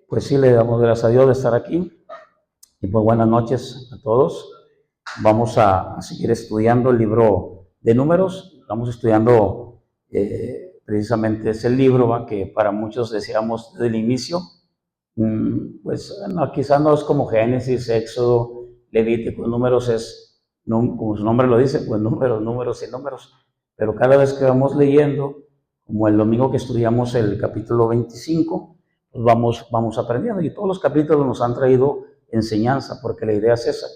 Pues sí, le damos gracias a Dios de estar aquí. Y pues buenas noches a todos. Vamos a seguir estudiando el libro de Números. Vamos estudiando precisamente ese libro que para muchos decíamos desde el inicio. Pues no, quizás no es como Génesis, Éxodo, Levítico. Números es, como su nombre lo dice, pues números, números y números. Pero cada vez que vamos leyendo, como el domingo que estudiamos el capítulo 25, pues vamos aprendiendo. Y todos los capítulos nos han traído enseñanza, porque la idea es esa,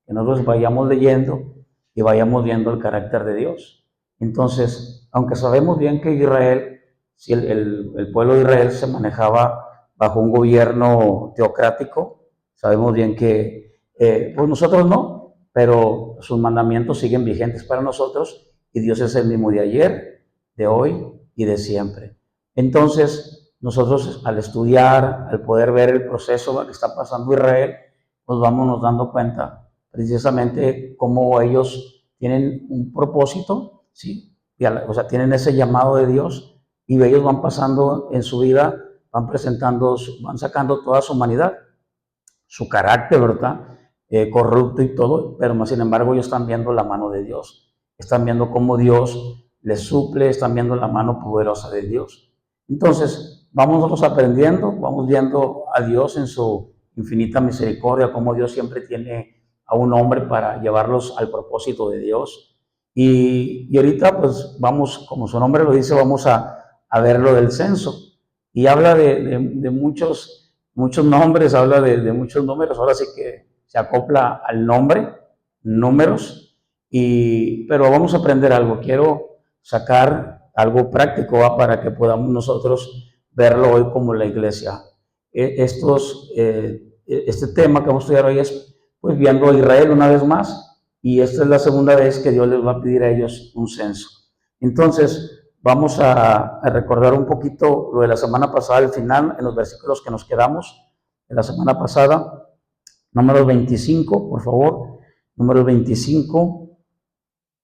que nosotros vayamos leyendo y vayamos viendo el carácter de Dios. Entonces, aunque sabemos bien que Israel, si el pueblo de Israel se manejaba bajo un gobierno teocrático, sabemos bien que pues nosotros no, pero sus mandamientos siguen vigentes para nosotros y Dios es el mismo de ayer, de hoy y de siempre. Entonces, nosotros al estudiar, al poder ver el proceso que está pasando Israel, pues vamos dando cuenta precisamente cómo ellos tienen un propósito, ¿sí? O sea, tienen ese llamado de Dios y ellos van pasando en su vida, van sacando toda su humanidad, su carácter, ¿verdad? Corrupto y todo, pero más sin embargo ellos están viendo la mano de Dios, están viendo cómo Dios les suple, están viendo la mano poderosa de Dios. Entonces, vamos aprendiendo, vamos viendo a Dios en su infinita misericordia, cómo Dios siempre tiene a un hombre para llevarlos al propósito de Dios. Y ahorita, pues vamos, como su nombre lo dice, vamos a ver lo del censo. Y habla de muchos nombres, habla de muchos números, ahora sí que se acopla al nombre, números, pero vamos a aprender algo. Quiero sacar algo práctico para que podamos nosotros verlo hoy como la iglesia. Este tema que vamos a estudiar hoy es pues viendo a Israel una vez más, y esta es la segunda vez que Dios les va a pedir a ellos un censo. Entonces, vamos a recordar un poquito lo de la semana pasada, al final, en los versículos que nos quedamos de la semana pasada. Número 25, por favor. Número 25,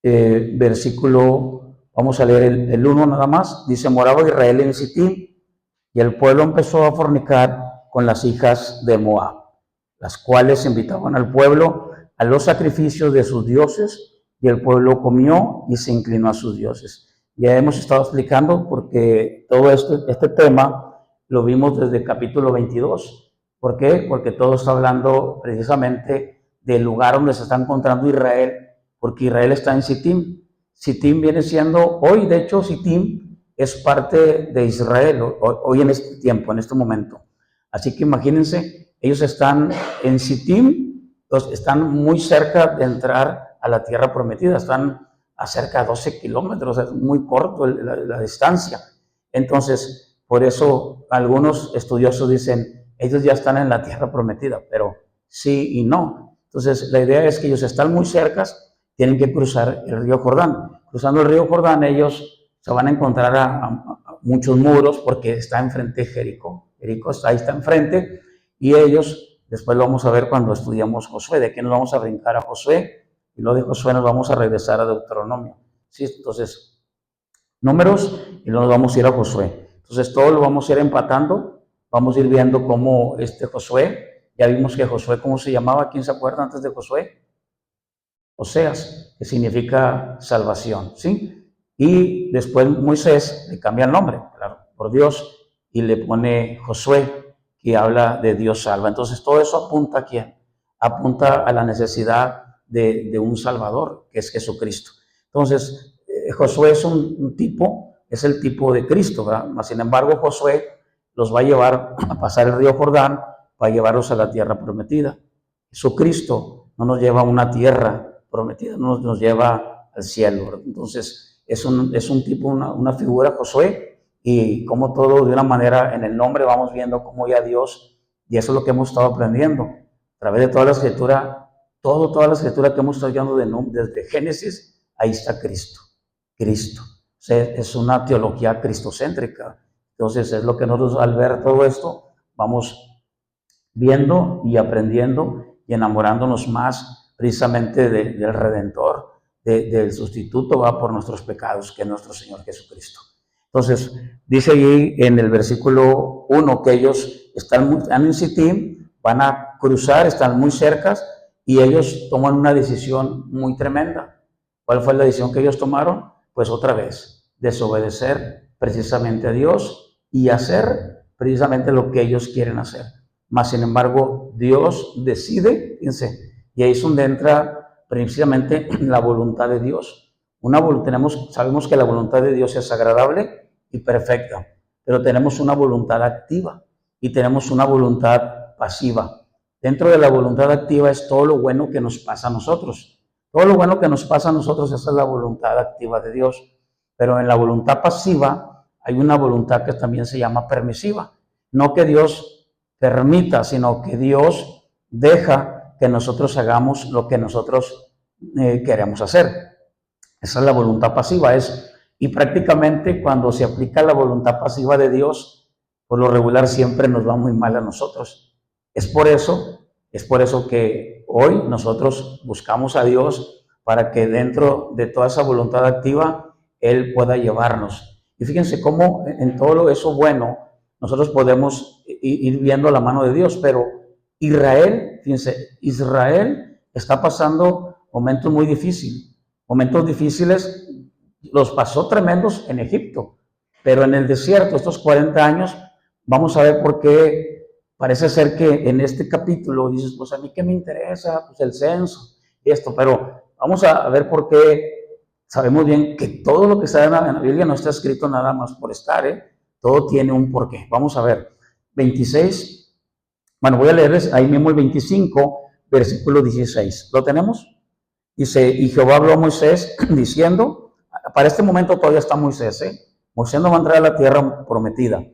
versículo, vamos a leer el 1 nada más. Dice, moraba Israel en Sitim, y el pueblo empezó a fornicar con las hijas de Moab, las cuales invitaban al pueblo a los sacrificios de sus dioses, y el pueblo comió y se inclinó a sus dioses. Ya hemos estado explicando porque todo este tema lo vimos desde el capítulo 22. ¿Por qué? Porque todo está hablando precisamente del lugar donde se está encontrando Israel, porque Israel está en Sitim. Sitim viene siendo, hoy de hecho Sitim es parte de Israel, hoy en este tiempo, en este momento. Así que imagínense, ellos están en Sitim, están muy cerca de entrar a la tierra prometida, están a cerca de 12 kilómetros, es muy corto la distancia. Entonces, por eso algunos estudiosos dicen, ellos ya están en la tierra prometida, pero sí y no. Entonces, la idea es que ellos están muy cerca, tienen que cruzar el río Jordán. Cruzando el río Jordán, ellos se van a encontrar a muchos muros porque está enfrente Jericó. Jericó ahí está enfrente, y ellos, después lo vamos a ver cuando estudiamos Josué, de que nos vamos a brincar a Josué, y luego de Josué nos vamos a regresar a Deuteronomio. ¿Sí? Entonces, números, y luego nos vamos a ir a Josué. Entonces, todo lo vamos a ir empatando, vamos a ir viendo cómo Josué, ya vimos que Josué, ¿cómo se llamaba? ¿Quién se acuerda antes de Josué? Oseas, que significa salvación, ¿sí? Y después Moisés le cambia el nombre, claro, por Dios, y le pone Josué, que habla de Dios salva. Entonces, todo eso apunta a ¿quién? Apunta a la necesidad de un Salvador, que es Jesucristo. Entonces, Josué es un tipo, es el tipo de Cristo, ¿verdad? Mas, sin embargo, Josué los va a llevar a pasar el río Jordán para llevarlos a la tierra prometida. Jesucristo no nos lleva a una tierra prometida, nos lleva al cielo, ¿verdad? Entonces, es un tipo, una figura, Josué, y como todo de una manera en el nombre vamos viendo cómo ya Dios, y eso es lo que hemos estado aprendiendo a través de toda la escritura, toda la escritura que hemos estado viendo desde Génesis, ahí está Cristo. O sea, es una teología cristocéntrica. Entonces, es lo que nosotros al ver todo esto, vamos viendo y aprendiendo y enamorándonos más precisamente del Redentor, del sustituto, va por nuestros pecados, que es nuestro Señor Jesucristo. Entonces, dice ahí en el versículo 1 que ellos están en Sittim, van a cruzar, están muy cerca y ellos toman una decisión muy tremenda. ¿Cuál fue la decisión que ellos tomaron? Pues otra vez, desobedecer precisamente a Dios y hacer precisamente lo que ellos quieren hacer. Mas, sin embargo, Dios decide, fíjense, y ahí es donde entra precisamente la voluntad de Dios. Sabemos que la voluntad de Dios es agradable y perfecta, pero tenemos una voluntad activa y tenemos una voluntad pasiva. Dentro de la voluntad activa es todo lo bueno que nos pasa a nosotros. Todo lo bueno que nos pasa a nosotros, esa es la voluntad activa de Dios. Pero en la voluntad pasiva hay una voluntad que también se llama permisiva. No que Dios permita, sino que Dios deja que nosotros hagamos lo que nosotros queremos hacer. Esa es la voluntad pasiva. Y prácticamente cuando se aplica la voluntad pasiva de Dios, por lo regular siempre nos va muy mal a nosotros. Es por eso que hoy nosotros buscamos a Dios para que dentro de toda esa voluntad activa Él pueda llevarnos. Y fíjense cómo en todo eso bueno nosotros podemos ir viendo la mano de Dios, pero Israel está pasando momentos muy difíciles. Momentos difíciles los pasó tremendos en Egipto, pero en el desierto, estos 40 años, vamos a ver por qué parece ser que en este capítulo dices, pues a mí qué me interesa, pues el censo y esto, pero vamos a ver por qué. Sabemos bien que todo lo que está en la Biblia no está escrito nada más por estar, todo tiene un porqué. Vamos a ver, 26, bueno, voy a leerles ahí mismo el 25, versículo 16. ¿Lo tenemos? Dice, y Jehová habló a Moisés diciendo, para este momento todavía está Moisés, Moisés no va a entrar a la tierra prometida.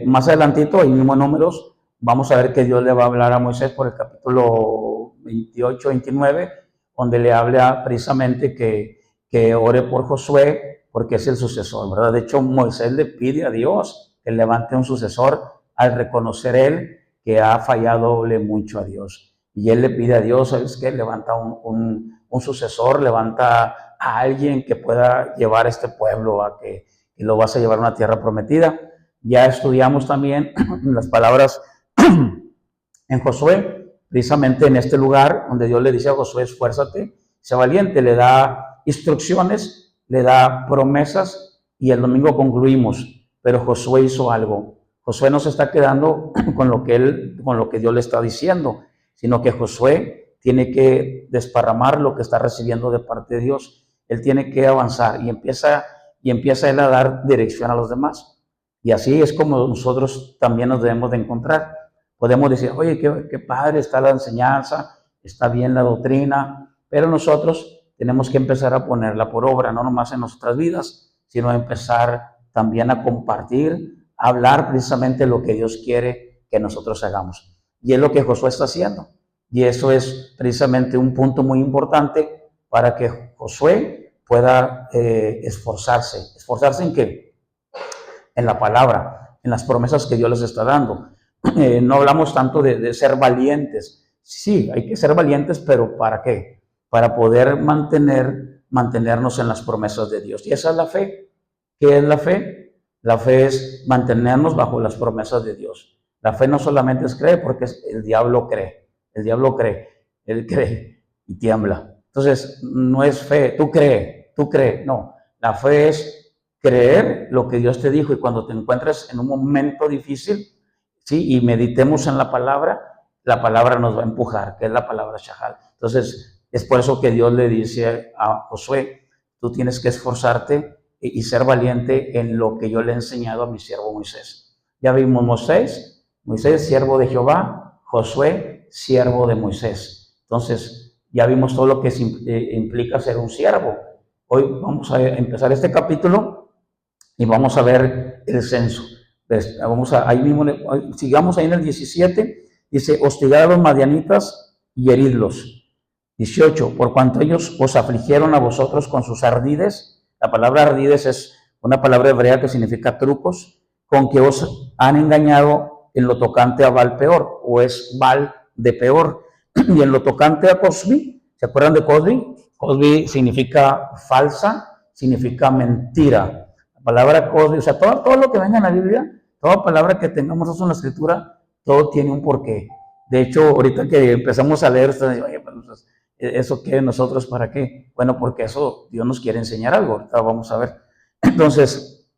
Más adelantito, ahí mismo en Números, vamos a ver que Dios le va a hablar a Moisés por el capítulo 28, 29, donde le habla precisamente que ore por Josué, porque es el sucesor, ¿verdad? De hecho, Moisés le pide a Dios que levante un sucesor al reconocer él que ha fallado mucho a Dios. Y él le pide a Dios, ¿sabes qué? Levanta un sucesor, levanta a alguien que pueda llevar a este pueblo a que lo vas a llevar a una tierra prometida. Ya estudiamos también las palabras en Josué, precisamente en este lugar donde Dios le dice a Josué, esfuérzate, sé valiente, le da instrucciones, le da promesas y el domingo concluimos, pero Josué hizo algo. Josué no se está quedando con lo que Dios le está diciendo, sino que Josué tiene que desparramar lo que está recibiendo de parte de Dios. Él tiene que avanzar y empieza él a dar dirección a los demás. Y así es como nosotros también nos debemos de encontrar. Podemos decir, oye, qué padre está la enseñanza, está bien la doctrina, pero nosotros tenemos que empezar a ponerla por obra, no nomás en nuestras vidas, sino empezar también a compartir, a hablar precisamente lo que Dios quiere que nosotros hagamos. Y es lo que Josué está haciendo. Y eso es precisamente un punto muy importante para que Josué pueda esforzarse. ¿Esforzarse en qué? En la palabra, en las promesas que Dios les está dando. No hablamos tanto de ser valientes. Sí, hay que ser valientes, pero ¿para qué? Para poder mantenernos en las promesas de Dios. Y esa es la fe. ¿Qué es la fe? La fe es mantenernos bajo las promesas de Dios. La fe no solamente es creer, porque el diablo cree. El diablo cree. Él cree y tiembla. Entonces, no es fe, tú crees. No, la fe es creer lo que Dios te dijo, y cuando te encuentres en un momento difícil, ¿sí? Y meditemos en la palabra nos va a empujar, que es la palabra Shahal. Entonces, es por eso que Dios le dice a Josué, tú tienes que esforzarte y ser valiente en lo que yo le he enseñado a mi siervo Moisés. Ya vimos Moisés, siervo de Jehová, Josué, siervo de Moisés. Entonces, ya vimos todo lo que implica ser un siervo. Hoy vamos a empezar este capítulo y vamos a ver el censo. Sigamos ahí en el 17, dice, hostigad a los madianitas y heridlos. 18, por cuanto ellos os afligieron a vosotros con sus ardides. La palabra ardides es una palabra hebrea que significa trucos, con que os han engañado en lo tocante a Baal peor, o es Baal de peor. Y en lo tocante a Cosbi, ¿se acuerdan de Cosbi? Cosbi significa falsa, significa mentira. La palabra Cosbi, o sea, todo lo que venga en la Biblia, Toda palabra que tengamos nosotros en la Escritura, todo tiene un porqué. De hecho, ahorita que empezamos a leer, ustedes dicen, oye, pues, ¿eso qué? ¿Nosotros para qué? Bueno, porque eso Dios nos quiere enseñar algo. Ahorita vamos a ver. Entonces,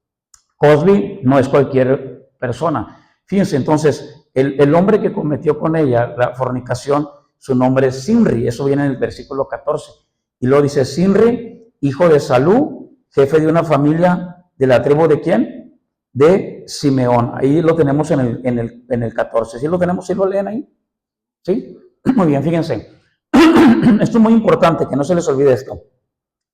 Cosby no es cualquier persona. Fíjense, entonces, el hombre que cometió con ella la fornicación, su nombre es Simri, eso viene en el versículo 14. Y luego dice, Simri, hijo de Salú, jefe de una familia de la tribu de ¿quién? De Simeón. Ahí lo tenemos en el 14. ¿Sí lo tenemos? ¿Sí lo leen ahí? ¿Sí? Muy bien, fíjense. Esto es muy importante, que no se les olvide esto.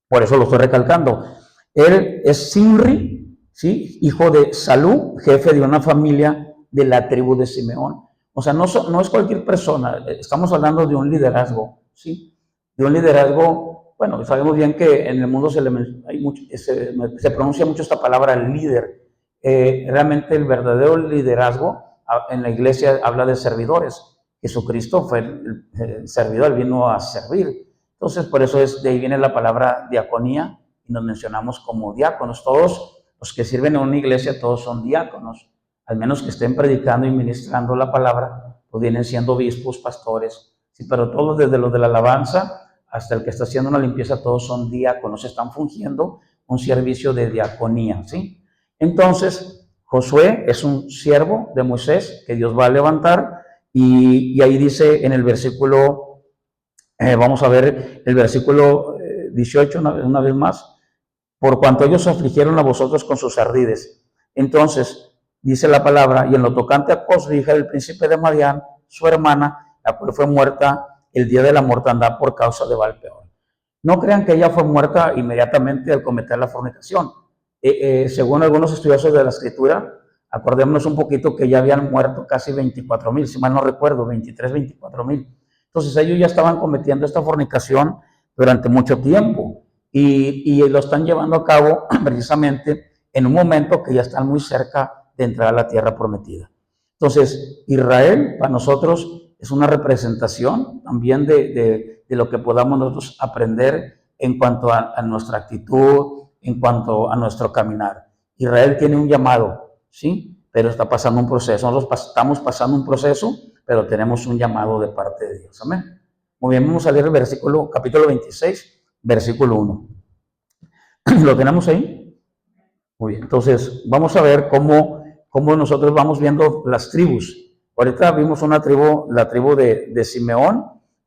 Por eso lo estoy recalcando. Él es Simri, ¿sí? Hijo de Salú, jefe de una familia de la tribu de Simeón. O sea, no es cualquier persona, estamos hablando de un liderazgo, ¿sí? De un liderazgo, bueno, sabemos bien que en el mundo se pronuncia mucho esta palabra líder. Realmente el verdadero liderazgo en la iglesia habla de servidores. Jesucristo fue el servidor, vino a servir. Entonces, por eso de ahí viene la palabra diaconía y nos mencionamos como diáconos. Todos los que sirven en una iglesia, todos son diáconos. Al menos que estén predicando y ministrando la palabra, pues vienen siendo obispos, pastores. Sí, pero todos, desde los de la alabanza hasta el que está haciendo una limpieza, todos son diáconos, están fungiendo un servicio de diaconía, ¿sí? Entonces, Josué es un siervo de Moisés que Dios va a levantar y ahí dice en el versículo, vamos a ver el versículo 18 una vez más, por cuanto ellos afligieron a vosotros con sus ardides. Entonces, dice la palabra, y en lo tocante a Cosbi, hija del príncipe de Madián, su hermana, la cual fue muerta el día de la mortandad por causa de Baal-peor. No crean que ella fue muerta inmediatamente al cometer la fornicación. Según algunos estudiosos de la Escritura, acordémonos un poquito que ya habían muerto casi 24,000, si mal no recuerdo, 23, 24,000. Entonces ellos ya estaban cometiendo esta fornicación durante mucho tiempo y lo están llevando a cabo precisamente en un momento que ya están muy cerca de entrar a la tierra prometida. Entonces, Israel para nosotros es una representación también de lo que podamos nosotros aprender en cuanto a nuestra actitud, en cuanto a nuestro caminar. Israel tiene un llamado, ¿sí? Pero está pasando un proceso. Nosotros estamos pasando un proceso, pero tenemos un llamado de parte de Dios. Amén. Muy bien, vamos a leer el capítulo 26, versículo 1. ¿Lo tenemos ahí? Muy bien, entonces vamos a ver cómo nosotros vamos viendo las tribus. Ahorita vimos una tribu, la tribu de Simeón.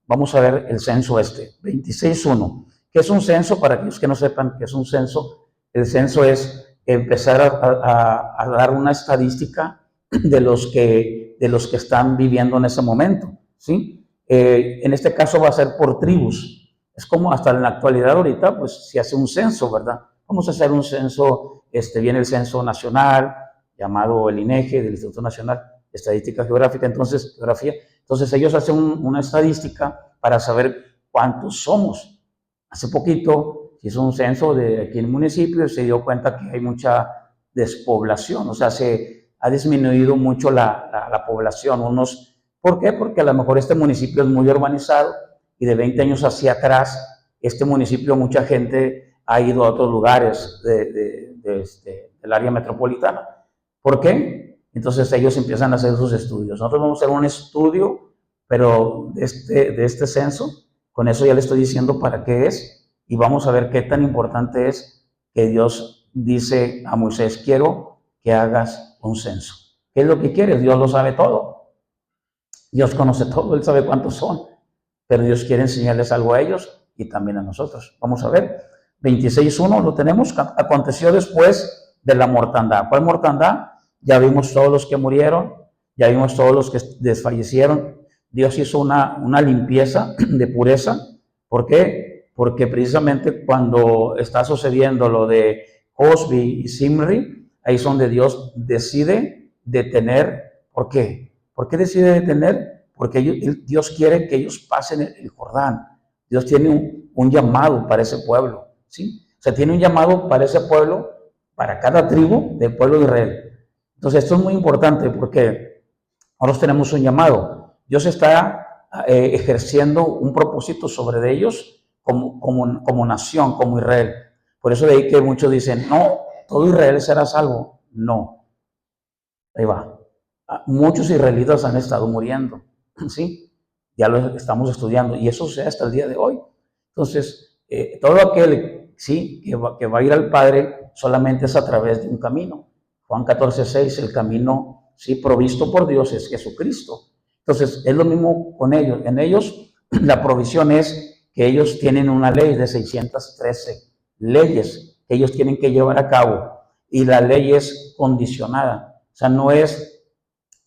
Vamos a ver el censo 26.1. ¿Qué es un censo? Para aquellos que no sepan qué es un censo, el censo es empezar a dar una estadística de los que están viviendo en ese momento, ¿sí? En este caso va a ser por tribus. Es como hasta en la actualidad ahorita, pues se hace un censo, ¿verdad? Vamos a hacer un censo, viene el censo nacional, llamado el INEGI, del Instituto Nacional de Estadística Geográfica, entonces ellos hacen una estadística para saber cuántos somos. Hace poquito se hizo un censo de aquí en el municipio y se dio cuenta que hay mucha despoblación, o sea, se ha disminuido mucho la población. ¿Por qué? Porque a lo mejor este municipio es muy urbanizado y de 20 años hacia atrás, este municipio, mucha gente ha ido a otros lugares del área metropolitana. ¿Por qué? Entonces ellos empiezan a hacer sus estudios. Nosotros vamos a hacer un estudio, pero de este censo. Con eso ya le estoy diciendo para qué es y vamos a ver qué tan importante es que Dios dice a Moisés, quiero que hagas un censo. ¿Qué es lo que quieres? Dios lo sabe todo. Dios conoce todo, Él sabe cuántos son, pero Dios quiere enseñarles algo a ellos y también a nosotros. Vamos a ver, 26.1 lo tenemos. Aconteció después de la mortandad. ¿Cuál mortandad? Ya vimos todos los que murieron, ya vimos todos los que desfallecieron. Dios hizo una limpieza de pureza. ¿Por qué? Porque precisamente cuando está sucediendo lo de Cosbi y Simri, ahí es donde Dios decide detener. ¿Por qué? ¿Por qué decide detener? Porque Dios quiere que ellos pasen el Jordán. Dios tiene un llamado para ese pueblo, ¿sí? O sea, tiene un llamado para ese pueblo, para cada tribu del pueblo de Israel. Entonces, esto es muy importante porque nosotros tenemos un llamado. Dios está ejerciendo un propósito sobre ellos como nación, como Israel. Por eso de ahí que muchos dicen, no, todo Israel será salvo. No. Ahí va. Muchos israelitas han estado muriendo, ¿sí? Ya lo estamos estudiando y eso sucede hasta el día de hoy. Entonces, todo aquel, ¿sí? que va a ir al Padre solamente es a través de un camino. Juan 14:6, el camino, sí, provisto por Dios es Jesucristo. Entonces, es lo mismo con ellos. En ellos, la provisión es que ellos tienen una ley de 613 leyes que ellos tienen que llevar a cabo y la ley es condicionada. O sea, no es,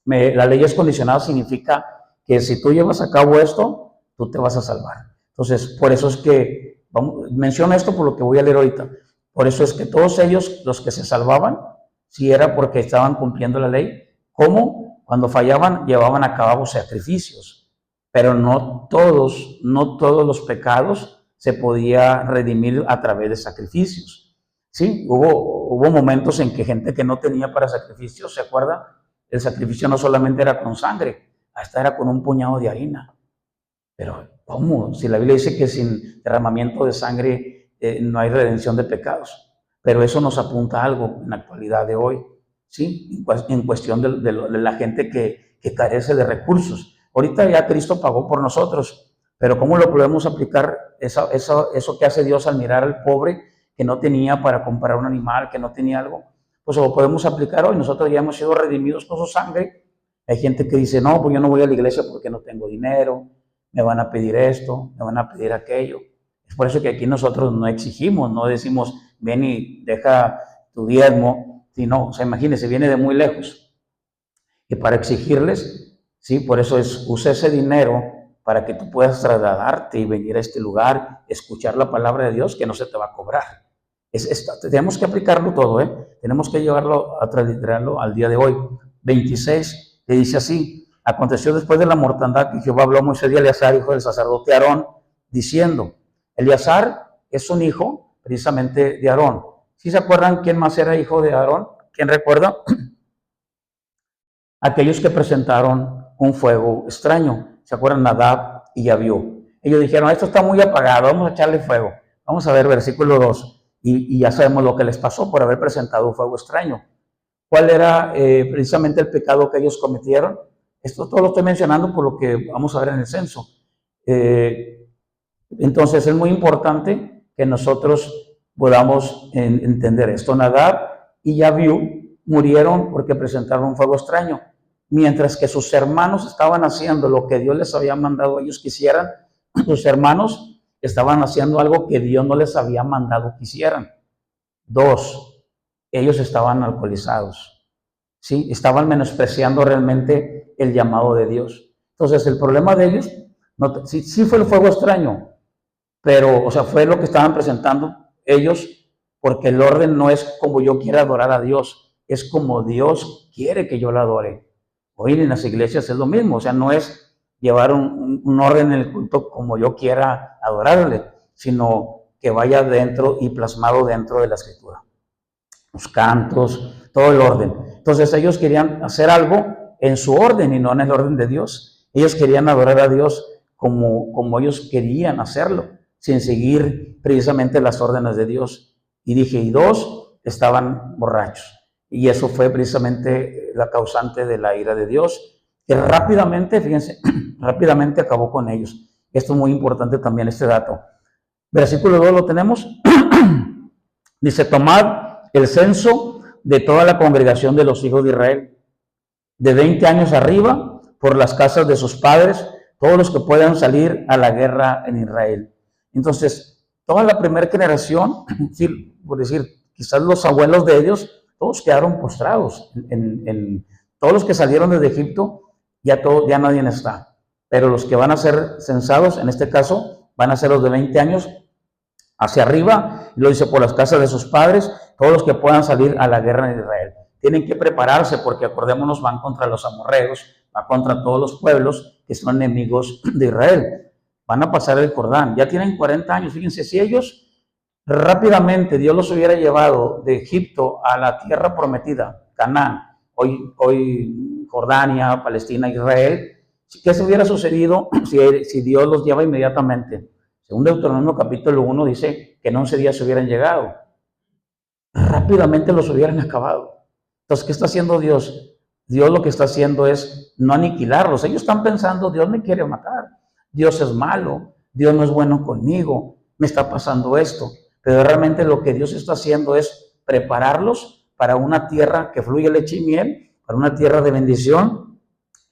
la ley es condicionada significa que si tú llevas a cabo esto, tú te vas a salvar. Entonces, por eso es que, menciono esto por lo que voy a leer ahorita, por eso es que todos ellos, los que se salvaban, si era porque estaban cumpliendo la ley, como cuando fallaban, llevaban a cabo sacrificios, pero no todos los pecados se podía redimir a través de sacrificios. Sí, hubo momentos en que gente que no tenía para sacrificios, ¿se acuerda? El sacrificio no solamente era con sangre, hasta era con un puñado de harina. Pero, ¿cómo? Si la Biblia dice que sin derramamiento de sangre no hay redención de pecados. Pero eso nos apunta a algo en la actualidad de hoy, ¿sí? En cuestión de la gente que carece de recursos. Ahorita ya Cristo pagó por nosotros, pero ¿cómo lo podemos aplicar eso que hace Dios al mirar al pobre que no tenía para comprar un animal, que no tenía algo? Pues lo podemos aplicar hoy. Nosotros ya hemos sido redimidos con su sangre. Hay gente que dice, no, pues yo no voy a la iglesia porque no tengo dinero, me van a pedir esto, me van a pedir aquello. Es por eso que aquí nosotros no exigimos, no decimos, ven y deja tu diezmo, sino, o sea, imagínense, viene de muy lejos. Y para exigirles, sí, por eso usa ese dinero para que tú puedas trasladarte y venir a este lugar, escuchar la palabra de Dios, que no se te va a cobrar. Tenemos que aplicarlo todo, tenemos que llevarlo a transliterarlo al día de hoy. 26, que dice así: aconteció después de la mortandad que Jehová habló a Moisés y a Eleazar, hijo del sacerdote Aarón, diciendo, Eleazar es un hijo precisamente de Aarón. ¿Sí se acuerdan quién más era hijo de Aarón? ¿Quién recuerda? Aquellos que presentaron un fuego extraño. ¿Se acuerdan? Nadab y Abiú. Ellos dijeron, esto está muy apagado, vamos a echarle fuego. Vamos a ver versículo 2. Y ya sabemos lo que les pasó por haber presentado un fuego extraño. ¿Cuál era precisamente el pecado que ellos cometieron? Esto todo lo estoy mencionando por lo que vamos a ver en el censo. Entonces es muy importante que nosotros podamos entender esto. Nadab y Abiú murieron porque presentaron un fuego extraño, mientras que sus hermanos estaban haciendo lo que Dios les había mandado a ellos que hicieran. Sus hermanos estaban haciendo algo que Dios no les había mandado que hicieran. 2, ellos estaban alcoholizados, ¿sí? Estaban menospreciando realmente el llamado de Dios. Entonces el problema de ellos, sí fue el fuego extraño, pero, o sea, fue lo que estaban presentando ellos, porque el orden no es como yo quiera adorar a Dios, es como Dios quiere que yo lo adore. Hoy en las iglesias es lo mismo, o sea, no es llevar un orden en el culto como yo quiera adorarle, sino que vaya dentro y plasmado dentro de la escritura. Los cantos, todo el orden. Entonces ellos querían hacer algo en su orden y no en el orden de Dios. Ellos querían adorar a Dios como ellos querían hacerlo, sin seguir precisamente las órdenes de Dios. Y dije, y 2, estaban borrachos. Y eso fue precisamente la causante de la ira de Dios, que rápidamente, fíjense, rápidamente acabó con ellos. Esto es muy importante también, este dato. Versículo 2 lo tenemos. Dice, tomad el censo de toda la congregación de los hijos de Israel, de 20 años arriba, por las casas de sus padres, todos los que puedan salir a la guerra en Israel. Entonces, toda la primera generación, por decir, quizás los abuelos de ellos, todos quedaron postrados. Todos los que salieron desde Egipto, ya nadie está. Pero los que van a ser censados, en este caso, van a ser los de 20 años hacia arriba, y lo dice por las casas de sus padres, todos los que puedan salir a la guerra en Israel. Tienen que prepararse porque acordémonos, van contra los amorreos, van contra todos los pueblos que son enemigos de Israel. Van a pasar el Jordán, ya tienen 40 años, fíjense, si ellos rápidamente Dios los hubiera llevado de Egipto a la tierra prometida, Canaán, hoy Jordania, Palestina, Israel, ¿qué se hubiera sucedido si Dios los lleva inmediatamente? Según Deuteronomio capítulo 1 dice que en 11 días se hubieran llegado. Rápidamente los hubieran acabado. Entonces, ¿qué está haciendo Dios? Dios lo que está haciendo es no aniquilarlos. Ellos están pensando, Dios me quiere matar, Dios es malo, Dios no es bueno conmigo, me está pasando esto. Pero realmente lo que Dios está haciendo es prepararlos para una tierra que fluye leche y miel, para una tierra de bendición,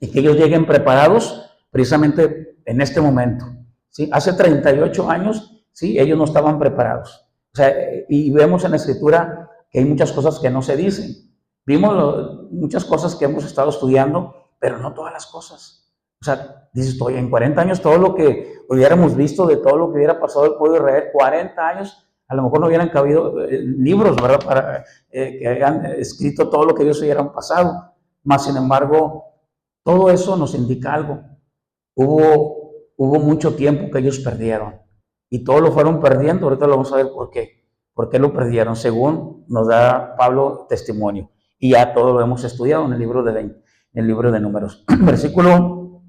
y que ellos lleguen preparados precisamente en este momento. ¿Sí? Hace 38 años, ¿sí? Ellos no estaban preparados. O sea, y vemos en la Escritura que hay muchas cosas que no se dicen. Vimos muchas cosas que hemos estado estudiando, pero no todas las cosas. O sea, dices, oye, en 40 años todo lo que hubiéramos visto de todo lo que hubiera pasado el pueblo de Israel, 40 años, a lo mejor no hubieran cabido libros, ¿verdad? Para que hayan escrito todo lo que ellos hubieran pasado. Más sin embargo, todo eso nos indica algo. Hubo mucho tiempo que ellos perdieron y todo lo fueron perdiendo. Ahorita lo vamos a ver por qué. ¿Por qué lo perdieron? Según nos da Pablo testimonio. Y ya todo lo hemos estudiado en el libro de Números. Versículo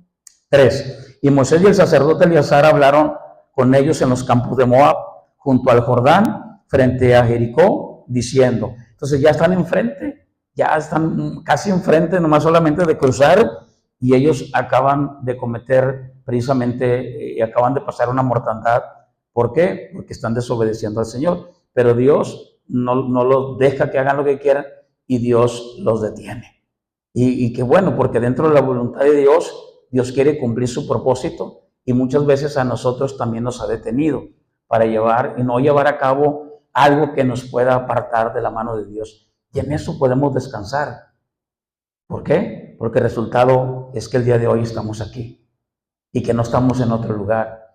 3. Y Moisés y el sacerdote Eleazar hablaron con ellos en los campos de Moab, junto al Jordán, frente a Jericó, diciendo. Entonces ya están enfrente, ya están casi enfrente, nomás solamente de cruzar, y ellos acaban de cometer precisamente, acaban de pasar una mortandad. ¿Por qué? Porque están desobedeciendo al Señor. Pero Dios no los deja que hagan lo que quieran y Dios los detiene. Y qué bueno, porque dentro de la voluntad de Dios, Dios quiere cumplir su propósito y muchas veces a nosotros también nos ha detenido para llevar y no llevar a cabo algo que nos pueda apartar de la mano de Dios. Y en eso podemos descansar. ¿Por qué? Porque el resultado es que el día de hoy estamos aquí y que no estamos en otro lugar.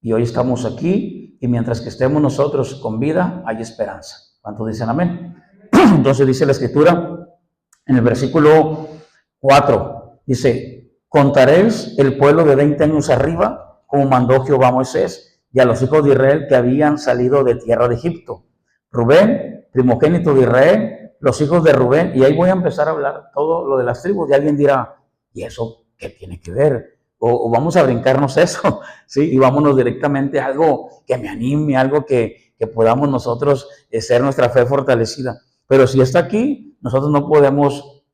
Y hoy estamos aquí y mientras que estemos nosotros con vida, hay esperanza. ¿Cuántos dicen amén? Entonces dice la Escritura en el versículo 4, dice, contaréis el pueblo de 20 años arriba, como mandó Jehová a Moisés y a los hijos de Israel que habían salido de tierra de Egipto. Rubén, primogénito de Israel, los hijos de Rubén, y ahí voy a empezar a hablar todo lo de las tribus, y alguien dirá, ¿y eso qué tiene que ver? O vamos a brincarnos eso, ¿sí? Y vámonos directamente a algo que me anime, algo que podamos nosotros ser nuestra fe fortalecida. Pero si está aquí, nosotros no podemos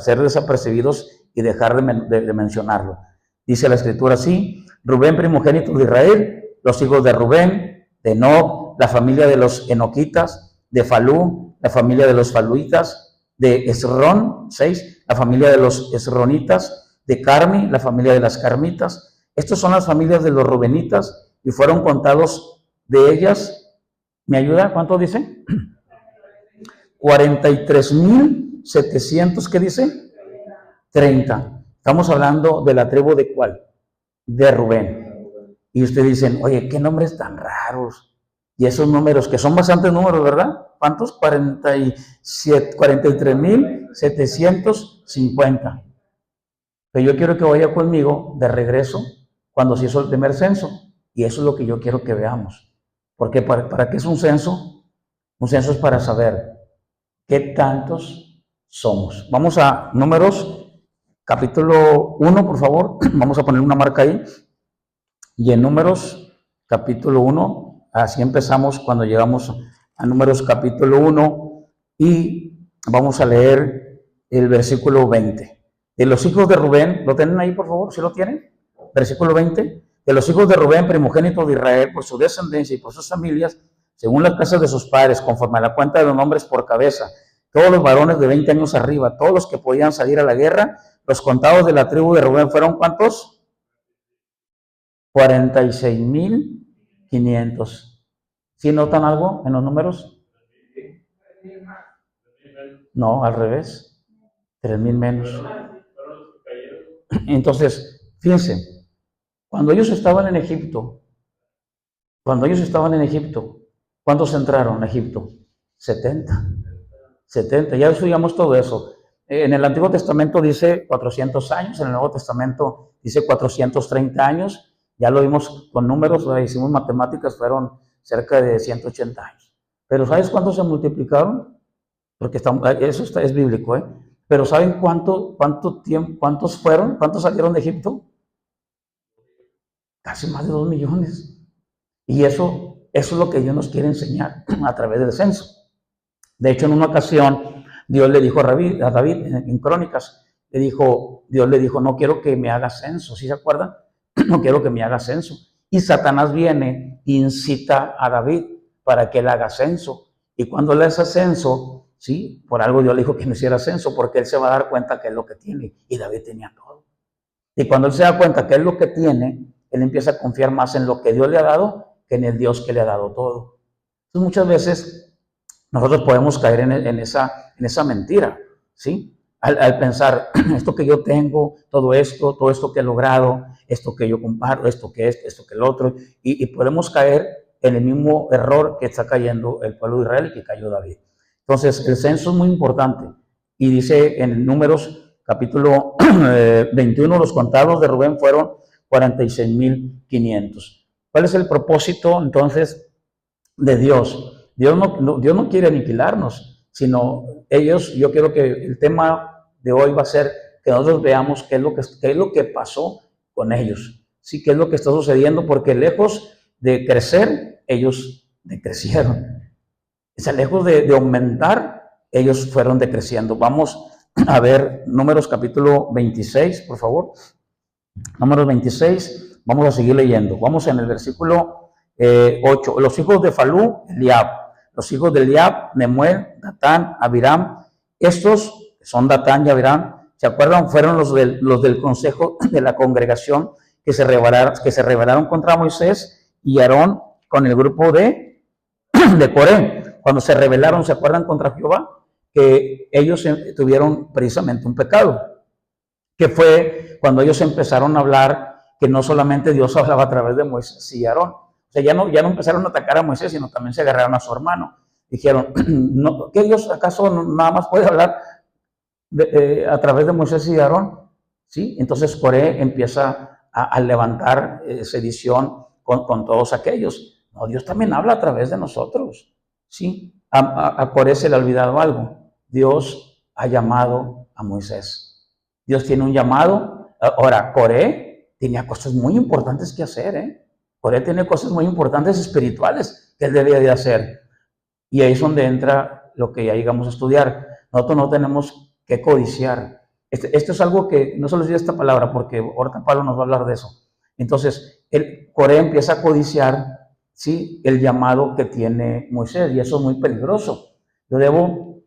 ser desapercibidos y dejar de mencionarlo. Dice la Escritura así, Rubén, primogénito de Israel, los hijos de Rubén, de Enoc, la familia de los enoquitas, de Falú, la familia de los faluitas, de Esrón, 6, la familia de los esronitas, de Carmi, la familia de las carmitas. Estas son las familias de los rubenitas y fueron contados de ellas. ¿Me ayuda? ¿Cuánto dice? 43,700, ¿qué dice? 30. Estamos hablando de la tribu de ¿cuál? De Rubén. Y ustedes dicen, oye, qué nombres tan raros. Y esos números, que son bastantes números, ¿verdad? ¿Cuántos? 43,750. Pero yo quiero que vaya conmigo de regreso cuando se hizo el primer censo. Y eso es lo que yo quiero que veamos. Porque ¿para qué es un censo? Un censo es para saber qué tantos somos. Vamos a Números, capítulo 1, por favor. Vamos a poner una marca ahí. Y en Números, capítulo 1, así empezamos cuando llegamos a Números, capítulo 1, y vamos a leer el versículo 20. De los hijos de Rubén, ¿lo tienen ahí, por favor? ¿Sí lo tienen? Versículo 20. De los hijos de Rubén, primogénito de Israel, por su descendencia y por sus familias, según las casas de sus padres, conforme a la cuenta de los nombres por cabeza, todos los varones de 20 años arriba, todos los que podían salir a la guerra, los contados de la tribu de Rubén fueron ¿cuántos? 46,500. ¿Sí notan algo en los números? No, al revés. 3,000 menos. Entonces, fíjense, cuando ellos estaban en Egipto, ¿cuántos entraron a Egipto? 70. Ya estudiamos todo eso. En el Antiguo Testamento dice 400 años, en el Nuevo Testamento dice 430 años. Ya lo vimos con números, hicimos matemáticas, fueron cerca de 180 años. Pero ¿sabes cuántos se multiplicaron? Porque eso es bíblico, ¿eh? Pero ¿saben cuánto tiempo, cuántos fueron? ¿Cuántos salieron de Egipto? Casi más de 2 millones. Y eso es lo que Dios nos quiere enseñar a través del censo. De hecho, en una ocasión, Dios le dijo a David en Crónicas, Dios le dijo, no quiero que me hagas censo, ¿sí se acuerdan? No quiero que me haga censo. Y Satanás viene e incita a David para que él haga censo. Y cuando él hace censo, ¿sí? Por algo Dios le dijo que no hiciera censo, porque él se va a dar cuenta que es lo que tiene. Y David tenía todo. Y cuando él se da cuenta que es lo que tiene, él empieza a confiar más en lo que Dios le ha dado que en el Dios que le ha dado todo. Entonces muchas veces nosotros podemos caer en esa mentira, ¿sí? Al pensar, esto que yo tengo, todo esto que he logrado, esto que yo comparto, esto que el otro, y podemos caer en el mismo error que está cayendo el pueblo de Israel y que cayó David. Entonces, el censo es muy importante, y dice en Números capítulo 21, los contados de Rubén fueron 46,500. ¿Cuál es el propósito entonces de Dios? Dios no quiere aniquilarnos, sino yo quiero que el tema de hoy va a ser que nosotros veamos qué es lo que pasó con ellos, ¿sí? Qué es lo que está sucediendo, porque lejos de crecer, ellos decrecieron. O sea, lejos de aumentar, ellos fueron decreciendo. Vamos a ver Números capítulo 26, por favor. Números 26, vamos a seguir leyendo. Vamos en el versículo 8. Los hijos de Falú, Eliab. Los hijos de Eliab, Nemuel, Datán, Abiram. Estos son Datán y Abiram, ¿se acuerdan? Fueron los del consejo de la congregación que se rebelaron contra Moisés y Aarón con el grupo de Coré. Cuando se rebelaron, ¿se acuerdan? Contra Jehová, que ellos tuvieron precisamente un pecado, que fue cuando ellos empezaron a hablar que no solamente Dios hablaba a través de Moisés y Aarón. O sea, ya no empezaron a atacar a Moisés, sino también se agarraron a su hermano. Dijeron, no, ¿qué Dios acaso nada más puede hablar a través de Moisés y Aarón? ¿Sí? Entonces Coré empieza a levantar sedición con todos aquellos. No, Dios también habla a través de nosotros. ¿Sí? A Coré se le ha olvidado algo. Dios ha llamado a Moisés. Dios tiene un llamado. Ahora, Coré tenía cosas muy importantes que hacer, ¿eh? Coré tiene cosas muy importantes espirituales que él debía de hacer. Y ahí es donde entra lo que ya llegamos a estudiar. Nosotros no tenemos que codiciar. Esto es algo que no se les diga esta palabra, porque ahorita Pablo nos va a hablar de eso. Entonces, Coré empieza a codiciar, ¿sí?, el llamado que tiene Moisés, y eso es muy peligroso. Yo debo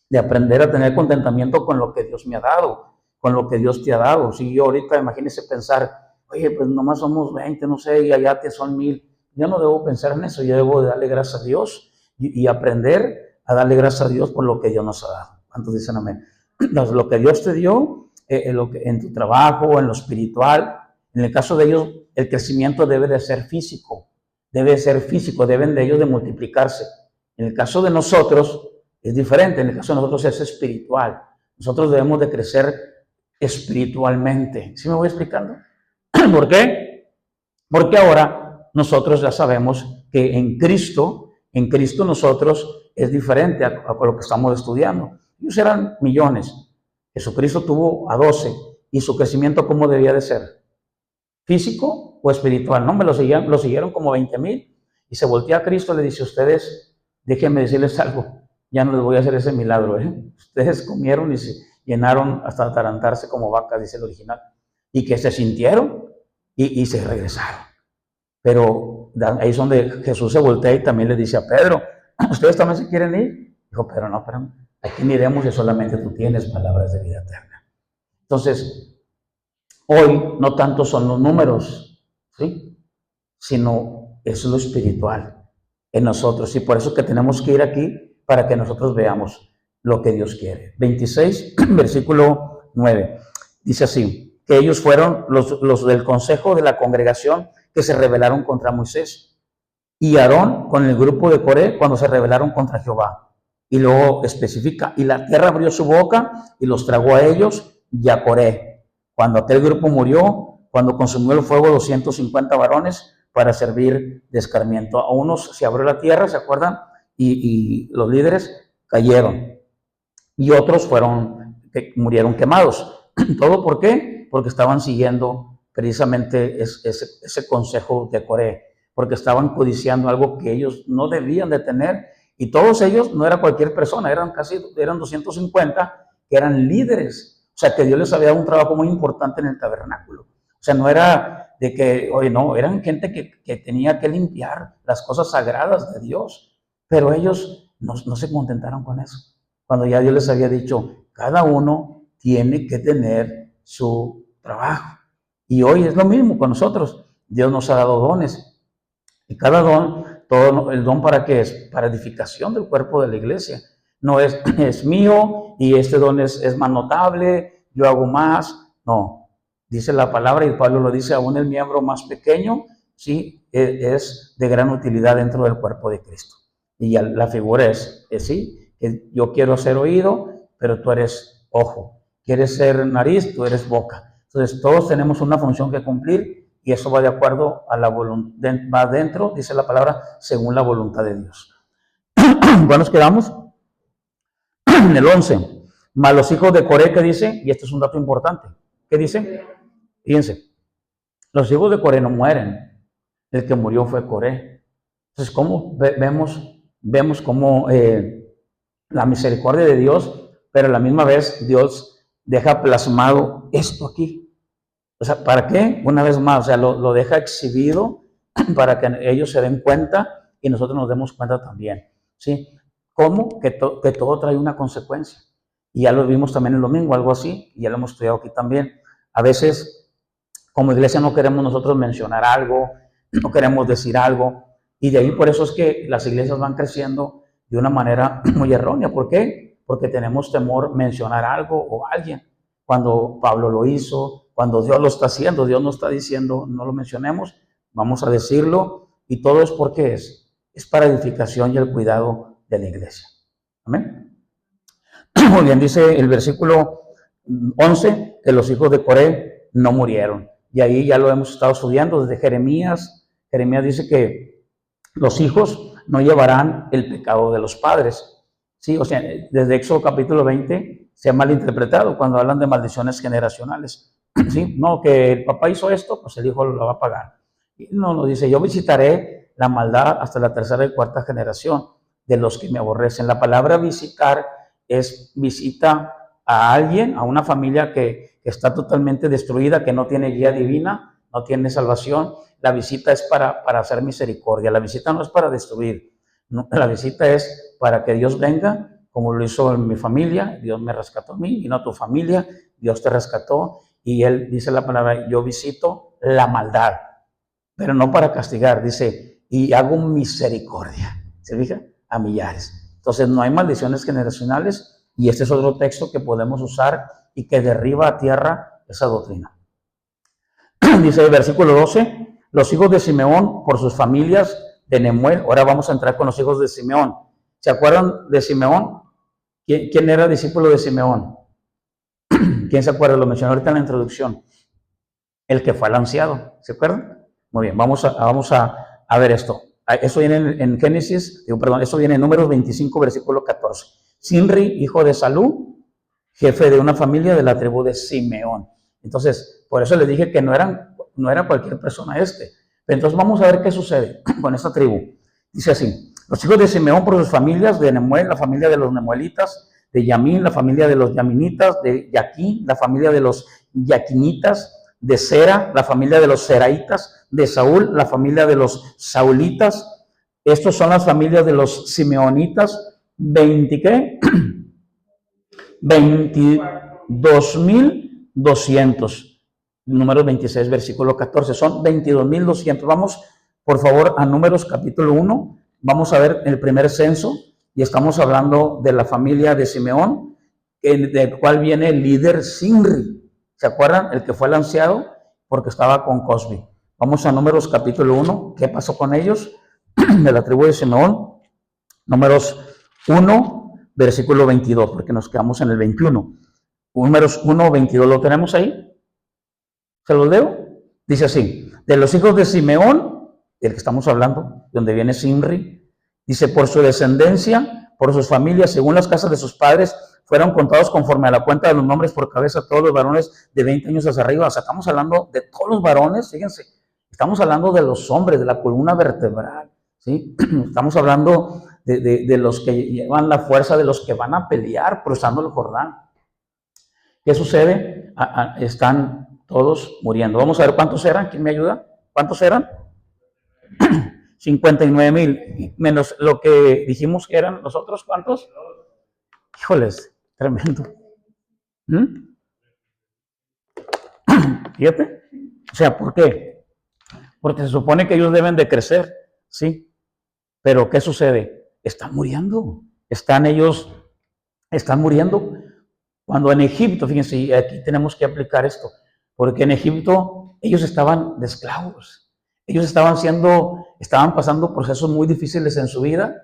de aprender a tener contentamiento con lo que Dios me ha dado, con lo que Dios te ha dado. Si yo ahorita, imagínese pensar, oye, pues nomás somos 20, no sé, y allá te son 1000. Yo no debo pensar en eso, yo debo de darle gracias a Dios y aprender a darle gracias a Dios por lo que Dios nos ha dado. ¿Cuántos dicen amén? Entonces, lo que Dios te dio, en tu trabajo, en lo espiritual, en el caso de ellos, el crecimiento debe de ser físico, deben de ellos de multiplicarse. En el caso de nosotros es diferente, en el caso de nosotros es espiritual. Nosotros debemos de crecer espiritualmente. ¿Sí me voy explicando? ¿Por qué? Porque ahora nosotros ya sabemos que en Cristo nosotros es diferente a lo que estamos estudiando. Ellos eran millones. Jesucristo tuvo a 12. ¿Y su crecimiento cómo debía de ser? ¿Físico o espiritual? No, lo siguieron como 20,000. Y se voltea a Cristo y le dice, ustedes, déjenme decirles algo, ya no les voy a hacer ese milagro, ¿eh? Ustedes comieron y se llenaron hasta atarantarse como vacas, dice el original. Y que se sintieron y se regresaron. Pero ahí es donde Jesús se voltea y también le dice a Pedro, ¿ustedes también se quieren ir? Dijo, Pedro, no, pero aquí miremos que solamente tú tienes palabras de vida eterna. Entonces, hoy no tanto son los números, ¿sí?, sino es lo espiritual en nosotros. Y por eso que tenemos que ir aquí para que nosotros veamos lo que Dios quiere. 26, versículo 9. Dice así, que ellos fueron los del consejo de la congregación que se rebelaron contra Moisés, y Aarón con el grupo de Coré cuando se rebelaron contra Jehová. Y luego especifica, y la tierra abrió su boca y los tragó a ellos y a Coré. Cuando aquel grupo murió, cuando consumió el fuego 250 varones para servir de escarmiento. A unos se abrió la tierra, ¿se acuerdan? Y los líderes cayeron. Y otros murieron quemados. ¿Todo por qué? Porque estaban siguiendo precisamente ese consejo de Coré, porque estaban codiciando algo que ellos no debían de tener. Y todos ellos no era cualquier persona, eran 250 que eran líderes. O sea, que Dios les había dado un trabajo muy importante en el tabernáculo. O sea, no era de que, oye, no, eran gente que tenía que limpiar las cosas sagradas de Dios. Pero ellos no se contentaron con eso. Cuando ya Dios les había dicho, cada uno tiene que tener su trabajo. Y hoy es lo mismo con nosotros. Dios nos ha dado dones. Y cada don, todo el don para qué es? Para edificación del cuerpo de la iglesia. No es mío y este don es más notable, yo hago más. No, dice la palabra y Pablo lo dice, aún el miembro más pequeño, sí, es de gran utilidad dentro del cuerpo de Cristo. Y la figura es sí, que yo quiero ser oído, pero tú eres ojo. Quieres ser nariz, tú eres boca. Entonces todos tenemos una función que cumplir y eso va de acuerdo a la voluntad, va dentro, dice la palabra, según la voluntad de Dios. ¿Cuándo nos quedamos? En el 11. Más los hijos de Coré, ¿qué dice? Y este es un dato importante. ¿Qué dice? Fíjense, los hijos de Coré no mueren. El que murió fue Coré. Entonces, ¿cómo vemos cómo la misericordia de Dios, pero a la misma vez Dios deja plasmado esto aquí? O sea, ¿para qué? Una vez más, o sea, lo deja exhibido para que ellos se den cuenta y nosotros nos demos cuenta también, ¿sí? ¿Cómo? Que todo trae una consecuencia. Y ya lo vimos también el domingo, algo así, y ya lo hemos estudiado aquí también. A veces, como iglesia, no queremos nosotros mencionar algo, no queremos decir algo, y de ahí por eso es que las iglesias van creciendo de una manera muy errónea. ¿Por qué? Porque tenemos temor mencionar algo o alguien. Cuando Pablo lo hizo, cuando Dios lo está haciendo, Dios no está diciendo, no lo mencionemos, vamos a decirlo, y todo es porque es para edificación y el cuidado de la iglesia. Amén. Muy bien, dice el versículo 11, que los hijos de Coré no murieron. Y ahí ya lo hemos estado estudiando desde Jeremías. Jeremías dice que los hijos no llevarán el pecado de los padres. Sí, o sea, desde Éxodo capítulo 20 se ha malinterpretado cuando hablan de maldiciones generacionales. ¿Sí? No, que el papá hizo esto, pues el hijo lo va a pagar. Y no, dice, yo visitaré la maldad hasta la tercera y cuarta generación de los que me aborrecen. La palabra visitar es visita a alguien, a una familia que está totalmente destruida, que no tiene guía divina, no tiene salvación. La visita es para hacer misericordia. La visita no es para destruir. No, la visita es para que Dios venga, como lo hizo en mi familia. Dios me rescató a mí, vino a tu familia, Dios te rescató. Y él dice la palabra, yo visito la maldad, pero no para castigar, dice, y hago misericordia. ¿Se fija? A millares. Entonces no hay maldiciones generacionales y este es otro texto que podemos usar y que derriba a tierra esa doctrina. Dice el versículo 12, los hijos de Simeón por sus familias de Nemuel. Ahora vamos a entrar con los hijos de Simeón. ¿Se acuerdan de Simeón? ¿Quién era discípulo de Simeón? ¿Quién se acuerda? Lo mencioné ahorita en la introducción. El que fue anunciado. ¿Se acuerdan? Muy bien, vamos a ver esto. Eso viene en Génesis, eso viene en Números 25, versículo 14. Sinri, hijo de Salú, jefe de una familia de la tribu de Simeón. Entonces, por eso les dije que no era cualquier persona este. Entonces vamos a ver qué sucede con esta tribu. Dice así, los hijos de Simeón por sus familias, de Nemuel, la familia de los nemuelitas, de Yamín, la familia de los yaminitas, de Yaquín, la familia de los yaquinitas, de Sera, la familia de los seraitas, de Saúl, la familia de los saulitas. Estos son las familias de los simeonitas, 22,200. Números 26, versículo 14, son 22,200. Vamos, por favor, a Números capítulo 1. Vamos a ver el primer censo y estamos hablando de la familia de Simeón, del cual viene el líder Sinri. ¿Se acuerdan? El que fue lanceado porque estaba con Cosbi. Vamos a Números capítulo 1. ¿Qué pasó con ellos? De la tribu de Simeón. Números 1, versículo 22, porque nos quedamos en el 21. Números 1, 22, ¿lo tenemos ahí? ¿Se los leo? Dice así, de los hijos de Simeón, del que estamos hablando, donde viene Sinri, dice, por su descendencia, por sus familias, según las casas de sus padres, fueron contados conforme a la cuenta de los nombres por cabeza todos los varones de 20 años hacia arriba. O sea, estamos hablando de todos los varones, fíjense, estamos hablando de los hombres, de la columna vertebral, ¿sí? Estamos hablando de los que llevan la fuerza, de los que van a pelear cruzando el Jordán. ¿Qué sucede? Están todos muriendo. Vamos a ver cuántos eran. ¿Quién me ayuda? ¿Cuántos eran? 59,000 menos lo que dijimos que eran los otros. ¿Cuántos? Híjoles, tremendo. Fíjate. O sea, ¿por qué? Porque se supone que ellos deben de crecer, ¿sí? Pero ¿qué sucede? Están muriendo. Están muriendo. Cuando en Egipto, fíjense, aquí tenemos que aplicar esto, porque en Egipto ellos estaban de esclavos. Ellos estaban pasando procesos muy difíciles en su vida.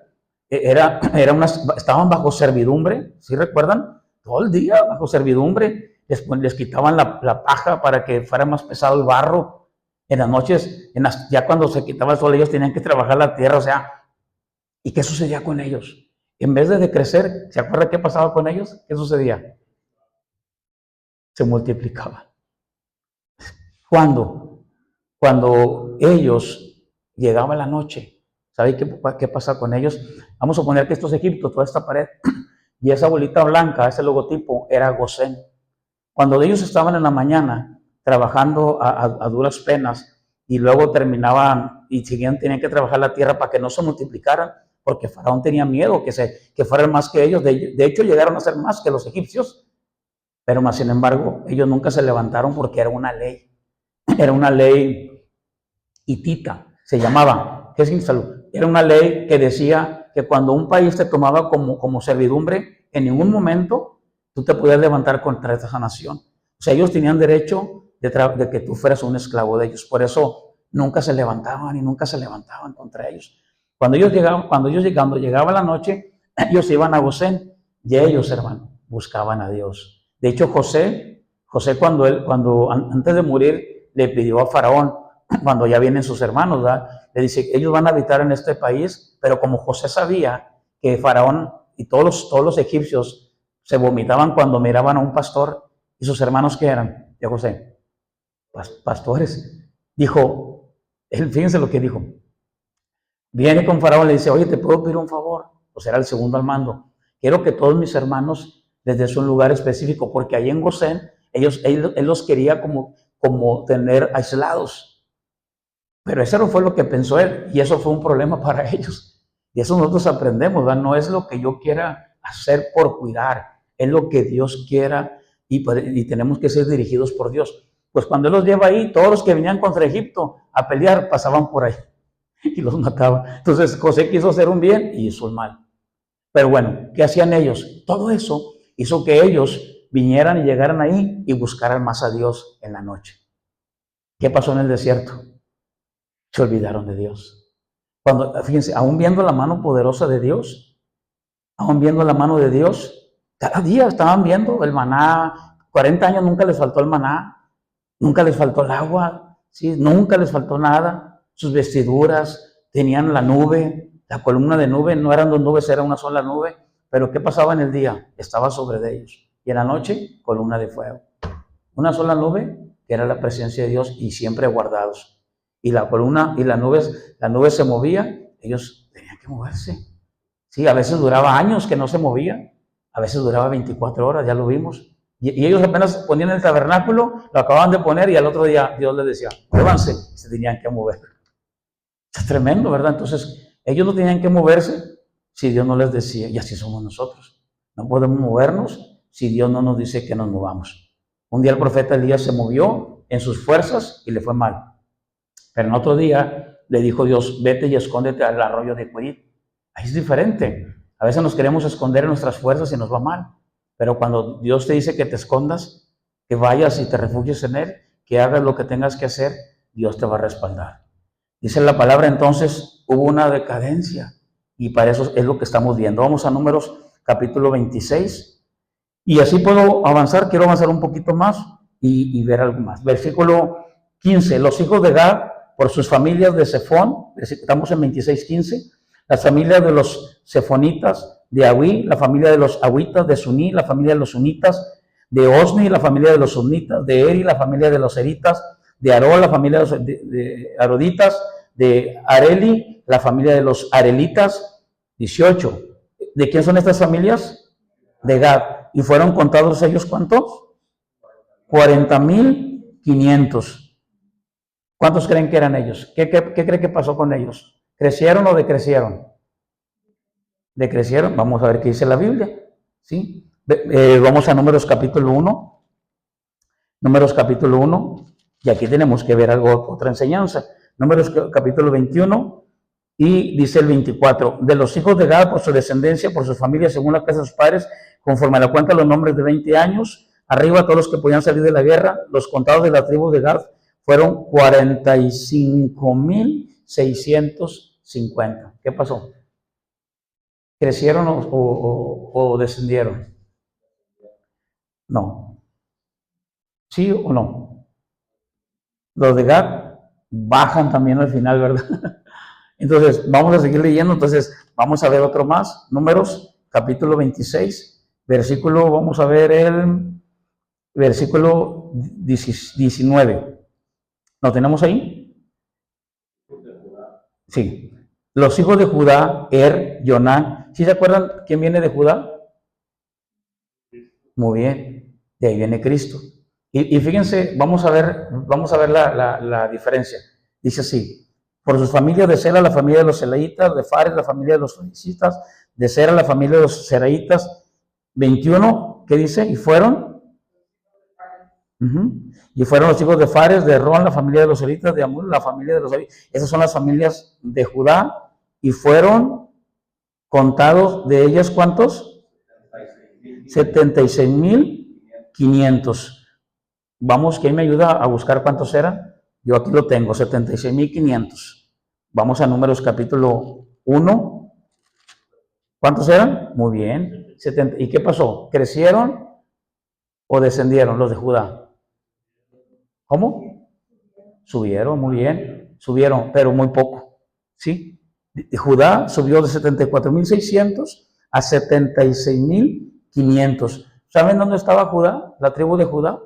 Estaban bajo servidumbre, ¿sí recuerdan? Todo el día bajo servidumbre. Les quitaban la paja para que fuera más pesado el barro. En las noches, ya cuando se quitaba el sol, ellos tenían que trabajar la tierra, o sea, ¿y qué sucedía con ellos? En vez de crecer, ¿se acuerda qué pasaba con ellos? ¿Qué sucedía? Se multiplicaba. Cuando ellos llegaban la noche, ¿sabe qué pasa con ellos? Vamos a suponer que esto es Egipto, toda esta pared, y esa bolita blanca, ese logotipo, era Gosén. Cuando ellos estaban en la mañana trabajando a duras penas y luego terminaban y tenían que trabajar la tierra para que no se multiplicaran, porque Faraón tenía miedo que fueran más que ellos. De hecho, llegaron a ser más que los egipcios, pero más sin embargo, ellos nunca se levantaron porque era una ley hitita, se llamaba. ¿Qué significa? Era una ley que decía que cuando un país te tomaba como servidumbre, en ningún momento tú te podías levantar contra esa nación. O sea, ellos tenían derecho de que tú fueras un esclavo de ellos. Por eso nunca se levantaban contra ellos. Cuando ellos llegaba la noche, ellos iban a Gosén y ellos, hermano, buscaban a Dios. De hecho, José cuando antes de morir le pidió a Faraón, cuando ya vienen sus hermanos, ¿verdad? Le dice, ellos van a habitar en este país, pero como José sabía que Faraón y todos los egipcios se vomitaban cuando miraban a un pastor, y sus hermanos, ¿qué eran? De José, pastores. Dijo, fíjense lo que dijo. Viene con Faraón, le dice, oye, ¿te puedo pedir un favor? Pues era el segundo al mando. Quiero que todos mis hermanos les des un lugar específico, porque ahí en Gosén, él los quería como tener aislados. Pero eso no fue lo que pensó él, y eso fue un problema para ellos. Y eso nosotros aprendemos, ¿verdad? No es lo que yo quiera hacer por cuidar, es lo que Dios quiera, y tenemos que ser dirigidos por Dios. Pues cuando Él los lleva ahí, todos los que venían contra Egipto a pelear pasaban por ahí y los mataba. Entonces José quiso hacer un bien y hizo un mal. Pero bueno, ¿qué hacían ellos? Todo eso hizo que ellos vinieran y llegaran ahí y buscaran más a Dios en la noche. ¿Qué pasó en el desierto? Se olvidaron de Dios. Fíjense, aún viendo la mano poderosa de Dios, cada día estaban viendo el maná. 40 años nunca les faltó el maná, nunca les faltó el agua, ¿sí? Nunca les faltó nada. Sus vestiduras, tenían la nube, la columna de nube, no eran dos nubes, era una sola nube. Pero ¿qué pasaba en el día? Estaba sobre ellos. Y en la noche, columna de fuego. Una sola nube, que era la presencia de Dios, y siempre guardados. Y la columna y la nube se movía, ellos tenían que moverse. Sí, a veces duraba años que no se movía, a veces duraba 24 horas, ya lo vimos. Y ellos apenas ponían el tabernáculo, lo acababan de poner, y al otro día Dios les decía, muévanse, se tenían que mover. Es tremendo, ¿verdad? Entonces, ellos no tenían que moverse si Dios no les decía, y así somos nosotros. No podemos movernos si Dios no nos dice que nos movamos. Un día el profeta Elías se movió en sus fuerzas y le fue mal. Pero en otro día le dijo Dios, vete y escóndete al arroyo de Querit. Ahí es diferente. A veces nos queremos esconder en nuestras fuerzas y nos va mal. Pero cuando Dios te dice que te escondas, que vayas y te refugies en Él, que hagas lo que tengas que hacer, Dios te va a respaldar. Dice la palabra, entonces hubo una decadencia, y para eso es lo que estamos viendo. Vamos a Números capítulo 26, y así puedo avanzar, quiero avanzar un poquito más y ver algo más. Versículo 15, los hijos de Gad, por sus familias de Sefón, estamos en 26:15, las familias de los sefonitas, de Aví, la familia de los avitas, de Suní, la familia de los sunitas, de Osni, la familia de los sunitas, de Eri, la familia de los eritas, de Aró, la familia de aroditas, de Areli, la familia de los arelitas. 18. ¿De quién son estas familias? De Gad. ¿Y fueron contados ellos cuántos? 40,500. ¿Cuántos creen que eran ellos? ¿Qué creen que pasó con ellos? ¿Crecieron o decrecieron? Decrecieron. Vamos a ver qué dice la Biblia. ¿Sí? Vamos a Números capítulo 1. Números capítulo 1. Y aquí tenemos que ver algo, otra enseñanza. Números capítulo 21. Y dice el 24. De los hijos de Gad por su descendencia, por sus familias, según la casa de sus padres, conforme a la cuenta los nombres de 20 años, arriba todos los que podían salir de la guerra, los contados de la tribu de Gad fueron 45,650. ¿Qué pasó? ¿Crecieron o descendieron? No. ¿Sí o no? Los de Gad bajan también al final, ¿verdad? Entonces, vamos a seguir leyendo. Entonces, vamos a ver otro más. Números, capítulo 26, versículo, vamos a ver el versículo 19. ¿Lo tenemos ahí? Sí. Los hijos de Judá, Jonán. ¿Sí se acuerdan quién viene de Judá? Muy bien. De ahí viene Cristo. Y fíjense, vamos a ver la diferencia. Dice así: por sus familias, de Sela, la familia de los Selaitas; de Fares, la familia de los Felicitas; de Sera, la familia de los Seraitas. 21, ¿qué dice? Y fueron. Y fueron los hijos de Fares, de Ron, la familia de los Seritas; de Amul, la familia de los Seritas. Esas son las familias de Judá. Y fueron contados de ellas, ¿cuántos? 76,500. Vamos, ¿quién me ayuda a buscar cuántos eran? Yo aquí lo tengo, 76,500. Vamos a Números capítulo 1. ¿Cuántos eran? Muy bien. ¿Y qué pasó? ¿Crecieron o descendieron los de Judá? ¿Cómo? Subieron, muy bien. Subieron, pero muy poco. ¿Sí? Judá subió de 74,600 a 76,500. ¿Saben dónde estaba Judá? La tribu de Judá.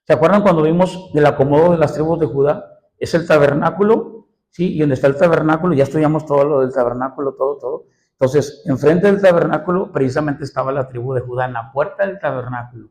¿Se acuerdan cuando vimos del acomodo de las tribus de Judá? Es el tabernáculo, ¿sí? Y donde está el tabernáculo, ya estudiamos todo lo del tabernáculo, todo. Entonces, enfrente del tabernáculo, precisamente estaba la tribu de Judá, en la puerta del tabernáculo.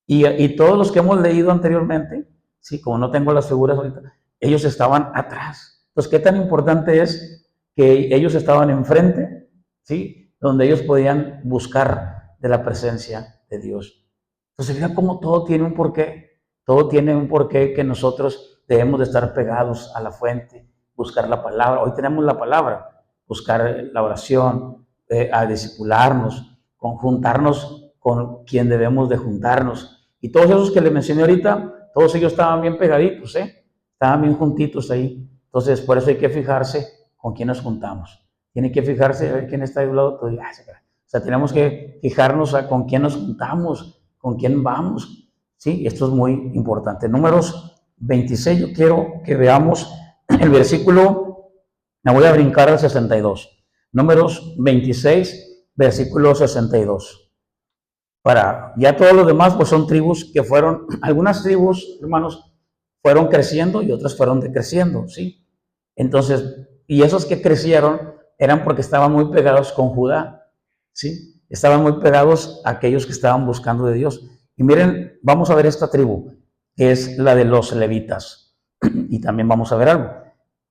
Y todos los que hemos leído anteriormente, ¿sí? Como no tengo las figuras ahorita, ellos estaban atrás. Entonces, ¿qué tan importante es que ellos estaban enfrente, ¿sí? Donde ellos podían buscar de la presencia de Dios. Entonces, mira cómo todo tiene un porqué. Todo tiene un porqué, que nosotros debemos de estar pegados a la fuente, buscar la palabra. Hoy tenemos la palabra, buscar la oración, a discipularnos, juntarnos con quien debemos de juntarnos. Y todos esos que le mencioné ahorita, todos ellos estaban bien pegaditos, estaban bien juntitos ahí. Entonces, por eso hay que fijarse con quién nos juntamos. Tiene que fijarse a ver quién está de un lado. O sea, tenemos que fijarnos con quién nos juntamos, con quién vamos. Sí, esto es muy importante. Números 26, yo quiero que veamos el versículo, me voy a brincar al 62. Números 26, versículo 62. Ya todos los demás, pues son tribus que fueron, algunas tribus, hermanos, fueron creciendo y otras fueron decreciendo, ¿sí? Entonces, y esos que crecieron eran porque estaban muy pegados con Judá, ¿sí? Estaban muy pegados a aquellos que estaban buscando de Dios. Y miren, vamos a ver esta tribu, que es la de los levitas. Y también vamos a ver algo.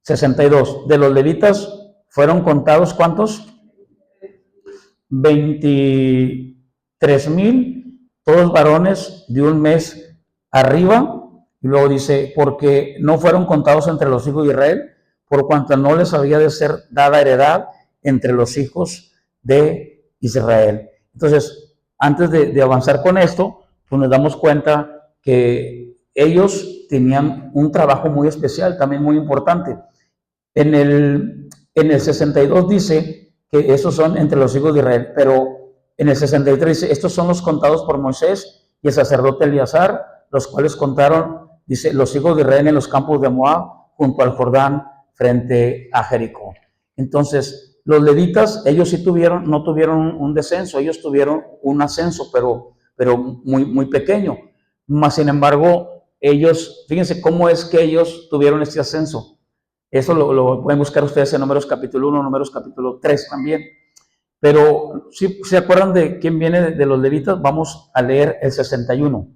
62. De los levitas fueron contados, ¿cuántos? 23,000, todos varones de un mes arriba. Y luego dice, porque no fueron contados entre los hijos de Israel, por cuanto no les había de ser dada heredad entre los hijos de Israel. Entonces, antes de avanzar con esto, pues nos damos cuenta que ellos tenían un trabajo muy especial, también muy importante. En el 62 dice que esos son entre los hijos de Israel, pero en el 63 dice, estos son los contados por Moisés y el sacerdote Eleazar, los cuales contaron, dice, los hijos de Israel en los campos de Moab, junto al Jordán, frente a Jericó. Entonces, los levitas, ellos sí no tuvieron un descenso, ellos tuvieron un ascenso, pero muy, muy pequeño. Mas, sin embargo, ellos, fíjense cómo es que ellos tuvieron este ascenso. Eso lo pueden buscar ustedes en Números capítulo 1, Números capítulo 3 también. Pero si se acuerdan de quién viene de los levitas, vamos a leer el 61.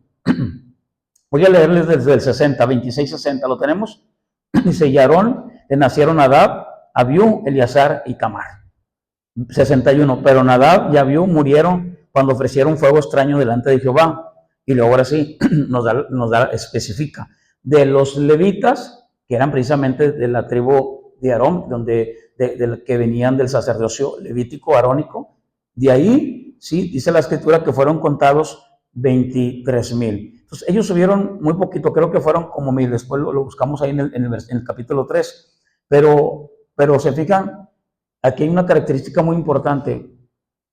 Voy a leerles desde el 60, 26, 60, ¿lo tenemos? Dice, y a Aarón le nacieron Nadab, Abiú, Eleazar y Tamar. 61, pero Nadab y Abiú murieron cuando ofrecieron fuego extraño delante de Jehová. Y luego ahora sí, especifica. De los levitas, que eran precisamente de la tribu de Aarón, que venían del sacerdocio levítico, arónico, de ahí, sí, dice la escritura que fueron contados 23,000. Entonces, ellos subieron muy poquito, creo que fueron como 1,000, después lo buscamos ahí en el capítulo 3, pero se fijan, aquí hay una característica muy importante.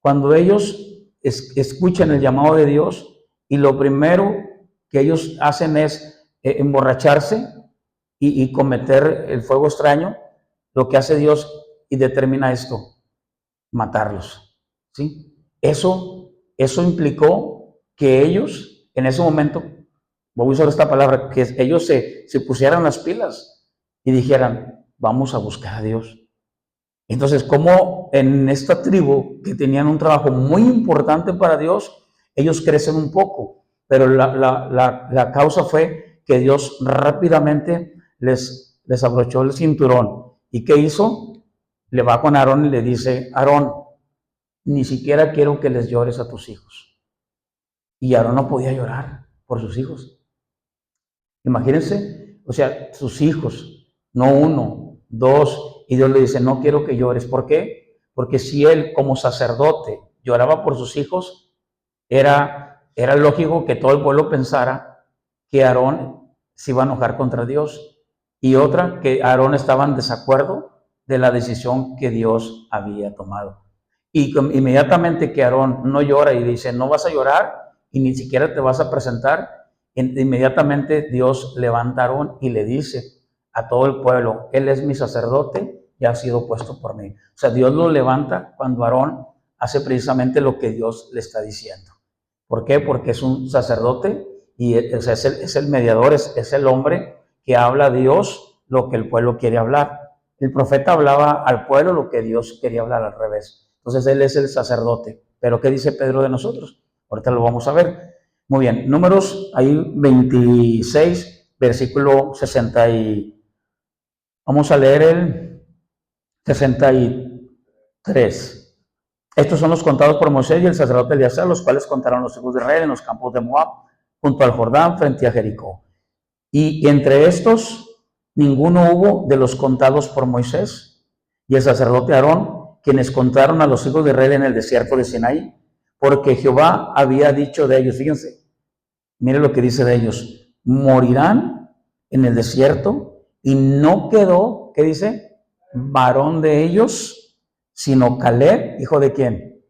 Cuando ellos escuchan el llamado de Dios y lo primero que ellos hacen es emborracharse y cometer el fuego extraño, lo que hace Dios y determina esto, matarlos, ¿sí? Eso implicó que ellos, en ese momento, voy a usar esta palabra, que ellos se pusieran las pilas y dijeran, vamos a buscar a Dios. Entonces, como en esta tribu, que tenían un trabajo muy importante para Dios, ellos crecen un poco, pero la causa fue que Dios rápidamente les abrochó el cinturón. ¿Y qué hizo? Le va con Aarón y le dice, Aarón, ni siquiera quiero que les llores a tus hijos. Y Aarón no podía llorar por sus hijos. Imagínense, o sea, sus hijos, no uno, dos, y Dios le dice, no quiero que llores. ¿Por qué? Porque si él como sacerdote lloraba por sus hijos, era lógico que todo el pueblo pensara que Aarón se iba a enojar contra Dios. Y otra, que Aarón estaba en desacuerdo de la decisión que Dios había tomado. Y inmediatamente que Aarón no llora y dice, no vas a llorar y ni siquiera te vas a presentar, inmediatamente Dios levanta a Aarón y le dice a todo el pueblo, él es mi sacerdote y ha sido puesto por mí. O sea, Dios lo levanta cuando Aarón hace precisamente lo que Dios le está diciendo. ¿Por qué? Porque es un sacerdote y es el mediador, es el hombre que habla a Dios lo que el pueblo quiere hablar. El profeta hablaba al pueblo lo que Dios quería hablar al revés. Entonces él es el sacerdote. ¿Pero qué dice Pedro de nosotros? Ahorita lo vamos a ver. Muy bien, Números, ahí 26, versículo 60 y... Vamos a leer el 63. Estos son los contados por Moisés y el sacerdote Eleazar, los cuales contaron los hijos de Israel en los campos de Moab, junto al Jordán, frente a Jericó. Y entre estos, ninguno hubo de los contados por Moisés y el sacerdote Aarón, quienes contaron a los hijos de Israel en el desierto de Sinaí, porque Jehová había dicho de ellos, fíjense, mire lo que dice de ellos, morirán en el desierto y no quedó, ¿qué dice? Varón de ellos, sino Caleb, hijo de quién?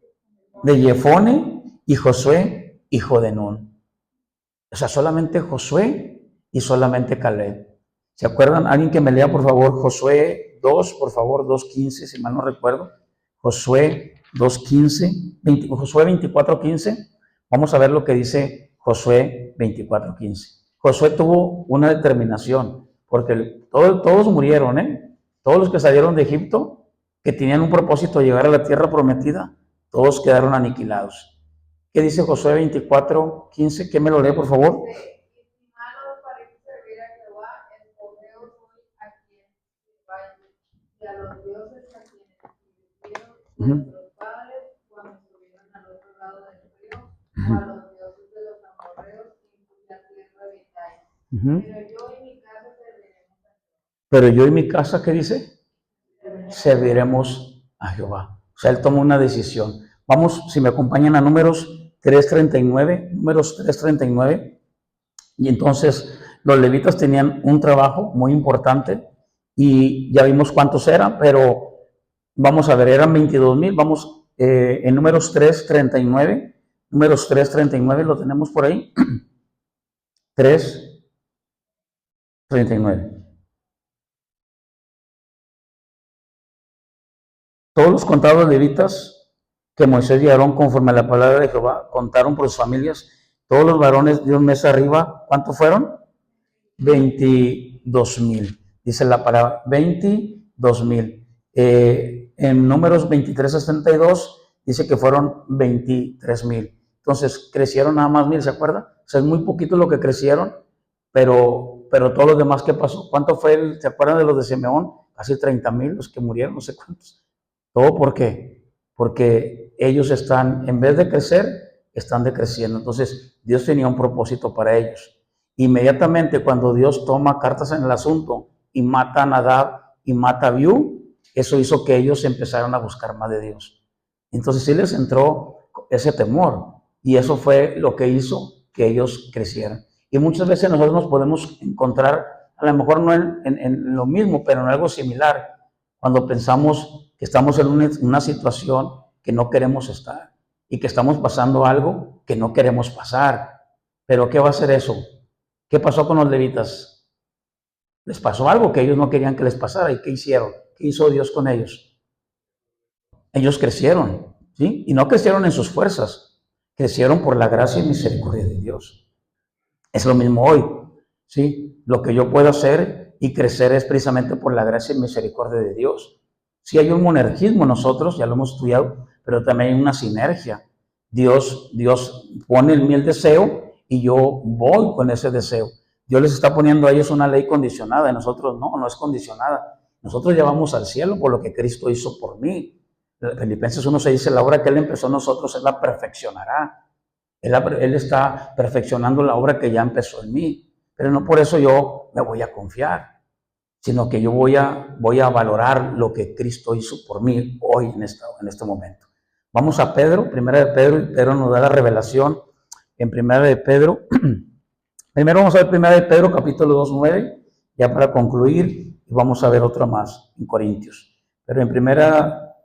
De Jefone, y Josué, hijo de Nun. O sea, solamente Josué y solamente Caleb. ¿Se acuerdan? Alguien que me lea, por favor, Josué 2, por favor, 2:15, si mal no recuerdo. Josué 2:15, Josué 24:15. Vamos a ver lo que dice Josué 24:15. Josué tuvo una determinación, porque todos murieron, ¿eh? Todos los que salieron de Egipto, que tenían un propósito de llegar a la tierra prometida, todos quedaron aniquilados. ¿Qué dice Josué 24:15? ¿Quién me lo lee, por favor? Nuestros padres cuando subieron al otro lado del río, a los dioses de los amorreos y la tierra de Israel. Pero yo y mi casa, ¿qué dice? Serviremos a Jehová. O sea, él tomó una decisión. Vamos, si me acompañan a Números 3:39, Números 3:39. Y entonces los levitas tenían un trabajo muy importante y ya vimos cuántos eran, pero vamos a ver, eran 22,000. Vamos en Números 3:39. Números 3:39, lo tenemos por ahí. 3:39. Todos los contados levitas que Moisés y Aarón, conforme a la palabra de Jehová, contaron por sus familias, todos los varones de un mes arriba, ¿cuántos fueron? 22,000. Dice la palabra, 22,000. En Números 23:62 dice que fueron 23,000. Entonces crecieron nada más 1000, ¿se acuerda? O sea, es muy poquito lo que crecieron, pero todos los demás, ¿qué pasó? ¿Cuánto fue? ¿Se acuerdan de los de Simeón? Casi 30,000 los que murieron, no sé cuántos. ¿Todo por qué? Porque ellos están, en vez de crecer, están decreciendo. Entonces, Dios tenía un propósito para ellos. Inmediatamente cuando Dios toma cartas en el asunto y mata a Nadab y mata a Abiú, eso hizo que ellos empezaran a buscar más de Dios. Entonces sí les entró ese temor y eso fue lo que hizo que ellos crecieran. Y muchas veces nosotros nos podemos encontrar, a lo mejor no en lo mismo, pero en algo similar, cuando pensamos que estamos en una situación que no queremos estar y que estamos pasando algo que no queremos pasar. Pero ¿qué va a hacer eso? ¿Qué pasó con los levitas? Les pasó algo que ellos no querían que les pasara. ¿Y qué hicieron? ¿Qué hizo Dios con ellos? Ellos crecieron, ¿sí? Y no crecieron en sus fuerzas, crecieron por la gracia y misericordia de Dios. Es lo mismo hoy, ¿sí? Lo que yo puedo hacer y crecer es precisamente por la gracia y misericordia de Dios. Sí hay un monergismo en nosotros, ya lo hemos estudiado, pero también hay una sinergia. Dios pone en mí el deseo y yo voy con ese deseo. Dios les está poniendo a ellos una ley condicionada y nosotros no es condicionada. Nosotros ya vamos al cielo por lo que Cristo hizo por mí. Filipenses 1:6 dice, la obra que Él empezó en nosotros, Él la perfeccionará. Él está perfeccionando la obra que ya empezó en mí. Pero no por eso yo me voy a confiar, sino que yo voy a valorar lo que Cristo hizo por mí hoy en este momento. Vamos a Pedro, primera de Pedro, y Pedro nos da la revelación en primera de Pedro. Primero vamos a ver primera de Pedro, capítulo 2:9, ya para concluir, y vamos a ver otra más en Corintios. Pero en primera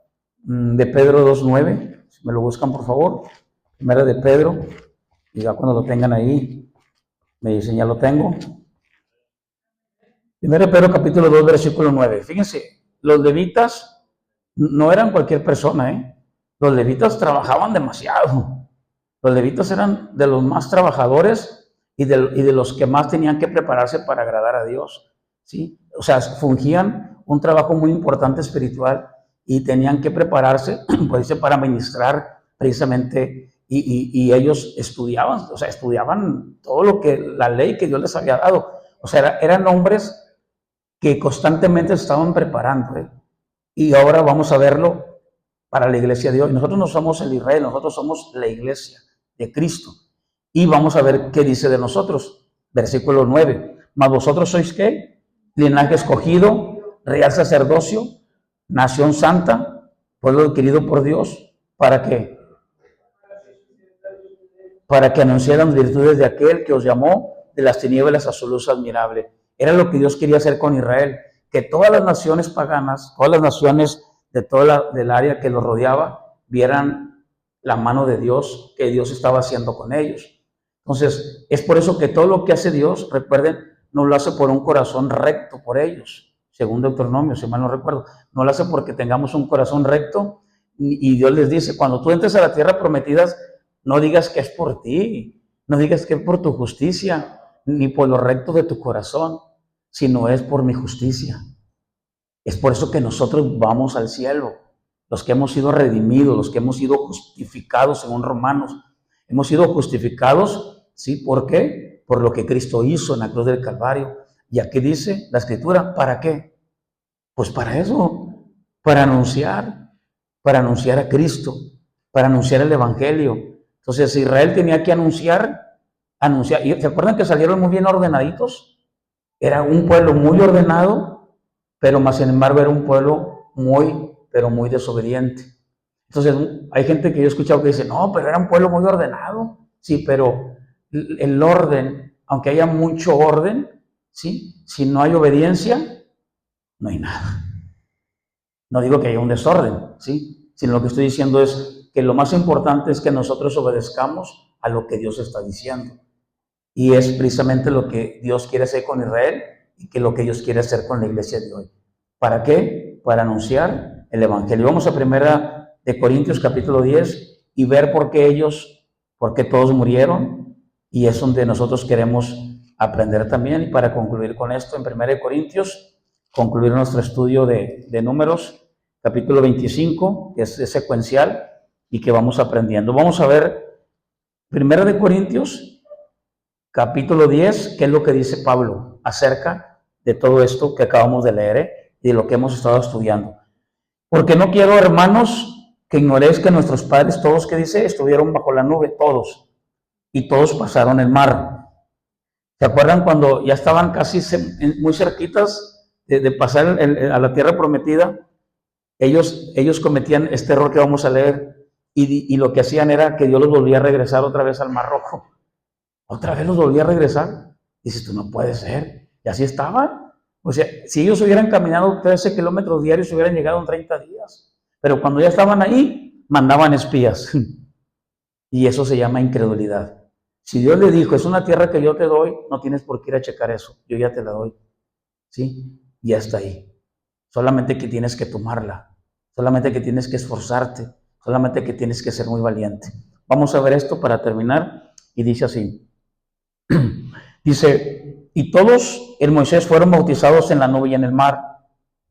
de Pedro 2:9, si me lo buscan por favor, primera de Pedro, y ya cuando lo tengan ahí, me dicen ya lo tengo. Primera de Pedro capítulo 2, versículo 9. Fíjense, los levitas no eran cualquier persona, ¿eh? Los levitas trabajaban demasiado. Los levitas eran de los más trabajadores y de los que más tenían que prepararse para agradar a Dios, ¿sí? O sea, fungían un trabajo muy importante espiritual y tenían que prepararse, pues, para ministrar precisamente, y ellos estudiaban, o sea, estudiaban todo lo que, la ley que Dios les había dado. O sea, eran hombres que constantemente se estaban preparando, ¿eh? Y ahora vamos a verlo para la iglesia de hoy. Nosotros no somos el Israel, nosotros somos la iglesia de Cristo. Y vamos a ver qué dice de nosotros. Versículo 9. Mas vosotros sois ¿qué? Linaje escogido, real sacerdocio, nación santa, pueblo adquirido por Dios. ¿Para qué? Para que anunciaran las virtudes de aquel que os llamó de las tinieblas a su luz admirable. Era lo que Dios quería hacer con Israel, que todas las naciones paganas, todas las naciones de del área que los rodeaba, vieran la mano de Dios, que Dios estaba haciendo con ellos. Entonces, es por eso que todo lo que hace Dios, recuerden, no lo hace por un corazón recto por ellos, según Deuteronomio, si mal no recuerdo. No lo hace porque tengamos un corazón recto, y Dios les dice, cuando tú entres a la tierra prometida, no digas que es por ti, no digas que es por tu justicia, ni por lo recto de tu corazón, sino es por mi justicia. Es por eso que nosotros vamos al cielo, los que hemos sido redimidos, los que hemos sido justificados según Romanos. Hemos sido justificados, ¿sí? ¿Por qué? Por lo que Cristo hizo en la cruz del Calvario. Y aquí dice la Escritura, ¿para qué? Pues para eso, para anunciar a Cristo, para anunciar el Evangelio. Entonces Israel tenía que anunciar. ¿Y se acuerdan que salieron muy bien ordenaditos? Era un pueblo muy ordenado, pero más sin embargo era un pueblo pero muy desobediente. Entonces hay gente que yo he escuchado que dice, no, pero era un pueblo muy ordenado. Sí, pero el orden, aunque haya mucho orden, ¿sí? Si no hay obediencia, no hay nada. No digo que haya un desorden, ¿sí? Sino lo que estoy diciendo es que lo más importante es que nosotros obedezcamos a lo que Dios está diciendo. Y es precisamente lo que Dios quiere hacer con Israel y que lo que Dios quiere hacer con la iglesia de hoy. ¿Para qué? Para anunciar el Evangelio. Vamos a primera de Corintios capítulo 10 y ver por qué todos murieron, y es donde nosotros queremos aprender también. Y para concluir con esto, en primera de Corintios, concluir nuestro estudio de Números, capítulo 25, que es secuencial y que vamos aprendiendo. Vamos a ver Primera de Corintios, capítulo 10, ¿qué es lo que dice Pablo acerca de todo esto que acabamos de leer y de lo que hemos estado estudiando? Porque no quiero, hermanos, que ignoréis que nuestros padres, todos, que dice, estuvieron bajo la nube, todos, y todos pasaron el mar. ¿Se acuerdan cuando ya estaban casi muy cerquitas de pasar a la tierra prometida? Ellos cometían este error que vamos a leer y lo que hacían era que Dios los volvía a regresar otra vez al Mar Rojo. Otra vez los volvía a regresar. Dices, tú no puede ser. Y así estaban. O sea, si ellos hubieran caminado 13 kilómetros diarios, hubieran llegado en 30 días. Pero cuando ya estaban ahí, mandaban espías. Y eso se llama incredulidad. Si Dios le dijo, es una tierra que yo te doy, no tienes por qué ir a checar eso. Yo ya te la doy. ¿Sí? Y ya está ahí. Solamente que tienes que tomarla. Solamente que tienes que esforzarte. Solamente que tienes que ser muy valiente. Vamos a ver esto para terminar. Y dice así. Dice, y todos en Moisés fueron bautizados en la nube y en el mar.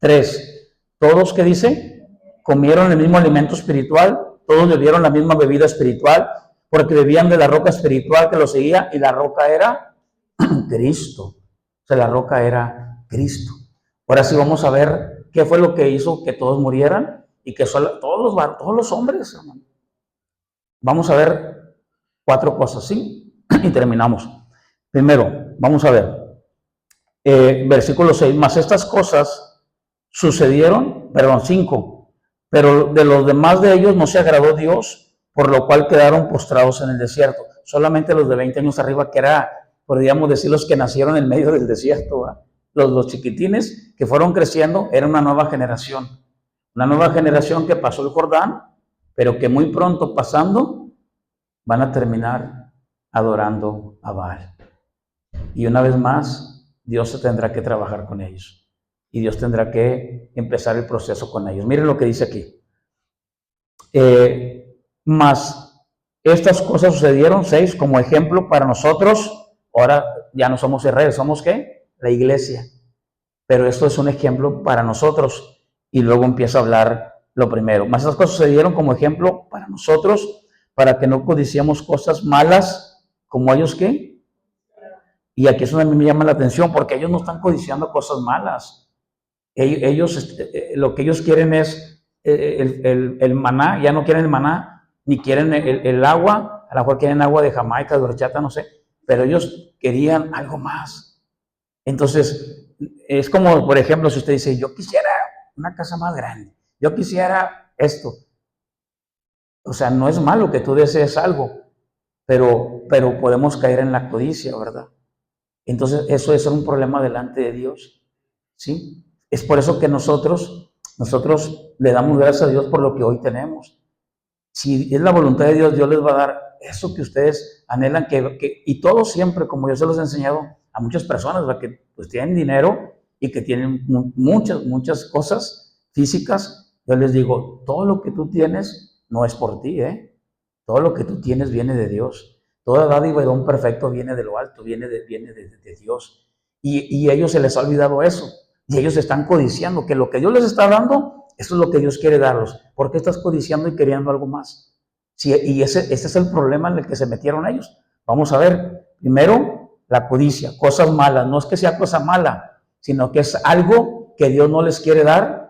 3. Todos, ¿qué dice? Comieron el mismo alimento espiritual, todos bebieron la misma bebida espiritual, porque bebían de la roca espiritual que los seguía, y la roca era Cristo. O sea, la roca era Cristo. Ahora sí vamos a ver qué fue lo que hizo que todos murieran y que todos los hombres, hermano. Vamos a ver 4 cosas, ¿sí? Y terminamos. Primero, vamos a ver, versículo 6, más estas cosas sucedieron, 5, pero de los demás de ellos no se agradó Dios, por lo cual quedaron postrados en el desierto. Solamente los de 20 años arriba, que era, podríamos decir, los que nacieron en medio del desierto, ¿verdad? Los chiquitines que fueron creciendo, era una nueva generación que pasó el Jordán, pero que muy pronto pasando van a terminar adorando a Baal. Y una vez más, Dios se tendrá que trabajar con ellos. Y Dios tendrá que empezar el proceso con ellos. Miren lo que dice aquí. Mas estas cosas sucedieron, 6, como ejemplo para nosotros. Ahora ya no somos Israel, ¿somos qué? La iglesia. Pero esto es un ejemplo para nosotros. Y luego empieza a hablar lo primero. Mas estas cosas sucedieron como ejemplo para nosotros, para que no codiciemos cosas malas, como ellos, ¿qué? Y aquí es donde me llama la atención, porque ellos no están codiciando cosas malas. Ellos lo que ellos quieren es el maná, ya no quieren el maná, ni quieren el agua, a lo mejor quieren agua de Jamaica, de horchata, no sé, pero ellos querían algo más. Entonces, es como, por ejemplo, si usted dice, yo quisiera una casa más grande, yo quisiera esto. O sea, no es malo que tú desees algo, pero podemos caer en la codicia, ¿verdad? Entonces, eso es un problema delante de Dios, ¿sí? Es por eso que nosotros le damos gracias a Dios por lo que hoy tenemos. Si es la voluntad de Dios, Dios les va a dar eso que ustedes anhelan, y todo siempre, como yo se los he enseñado a muchas personas, ¿verdad? Que pues tienen dinero y que tienen muchas cosas físicas. Yo les digo, todo lo que tú tienes no es por ti, ¿eh? Todo lo que tú tienes viene de Dios. Toda dádiva y don perfecto viene de lo alto, viene de Dios. Y a ellos se les ha olvidado eso. Y ellos están codiciando que lo que Dios les está dando, eso es lo que Dios quiere darlos. ¿Por qué estás codiciando y queriendo algo más? Sí, y ese es el problema en el que se metieron ellos. Vamos a ver, primero, la codicia, cosas malas. No es que sea cosa mala, sino que es algo que Dios no les quiere dar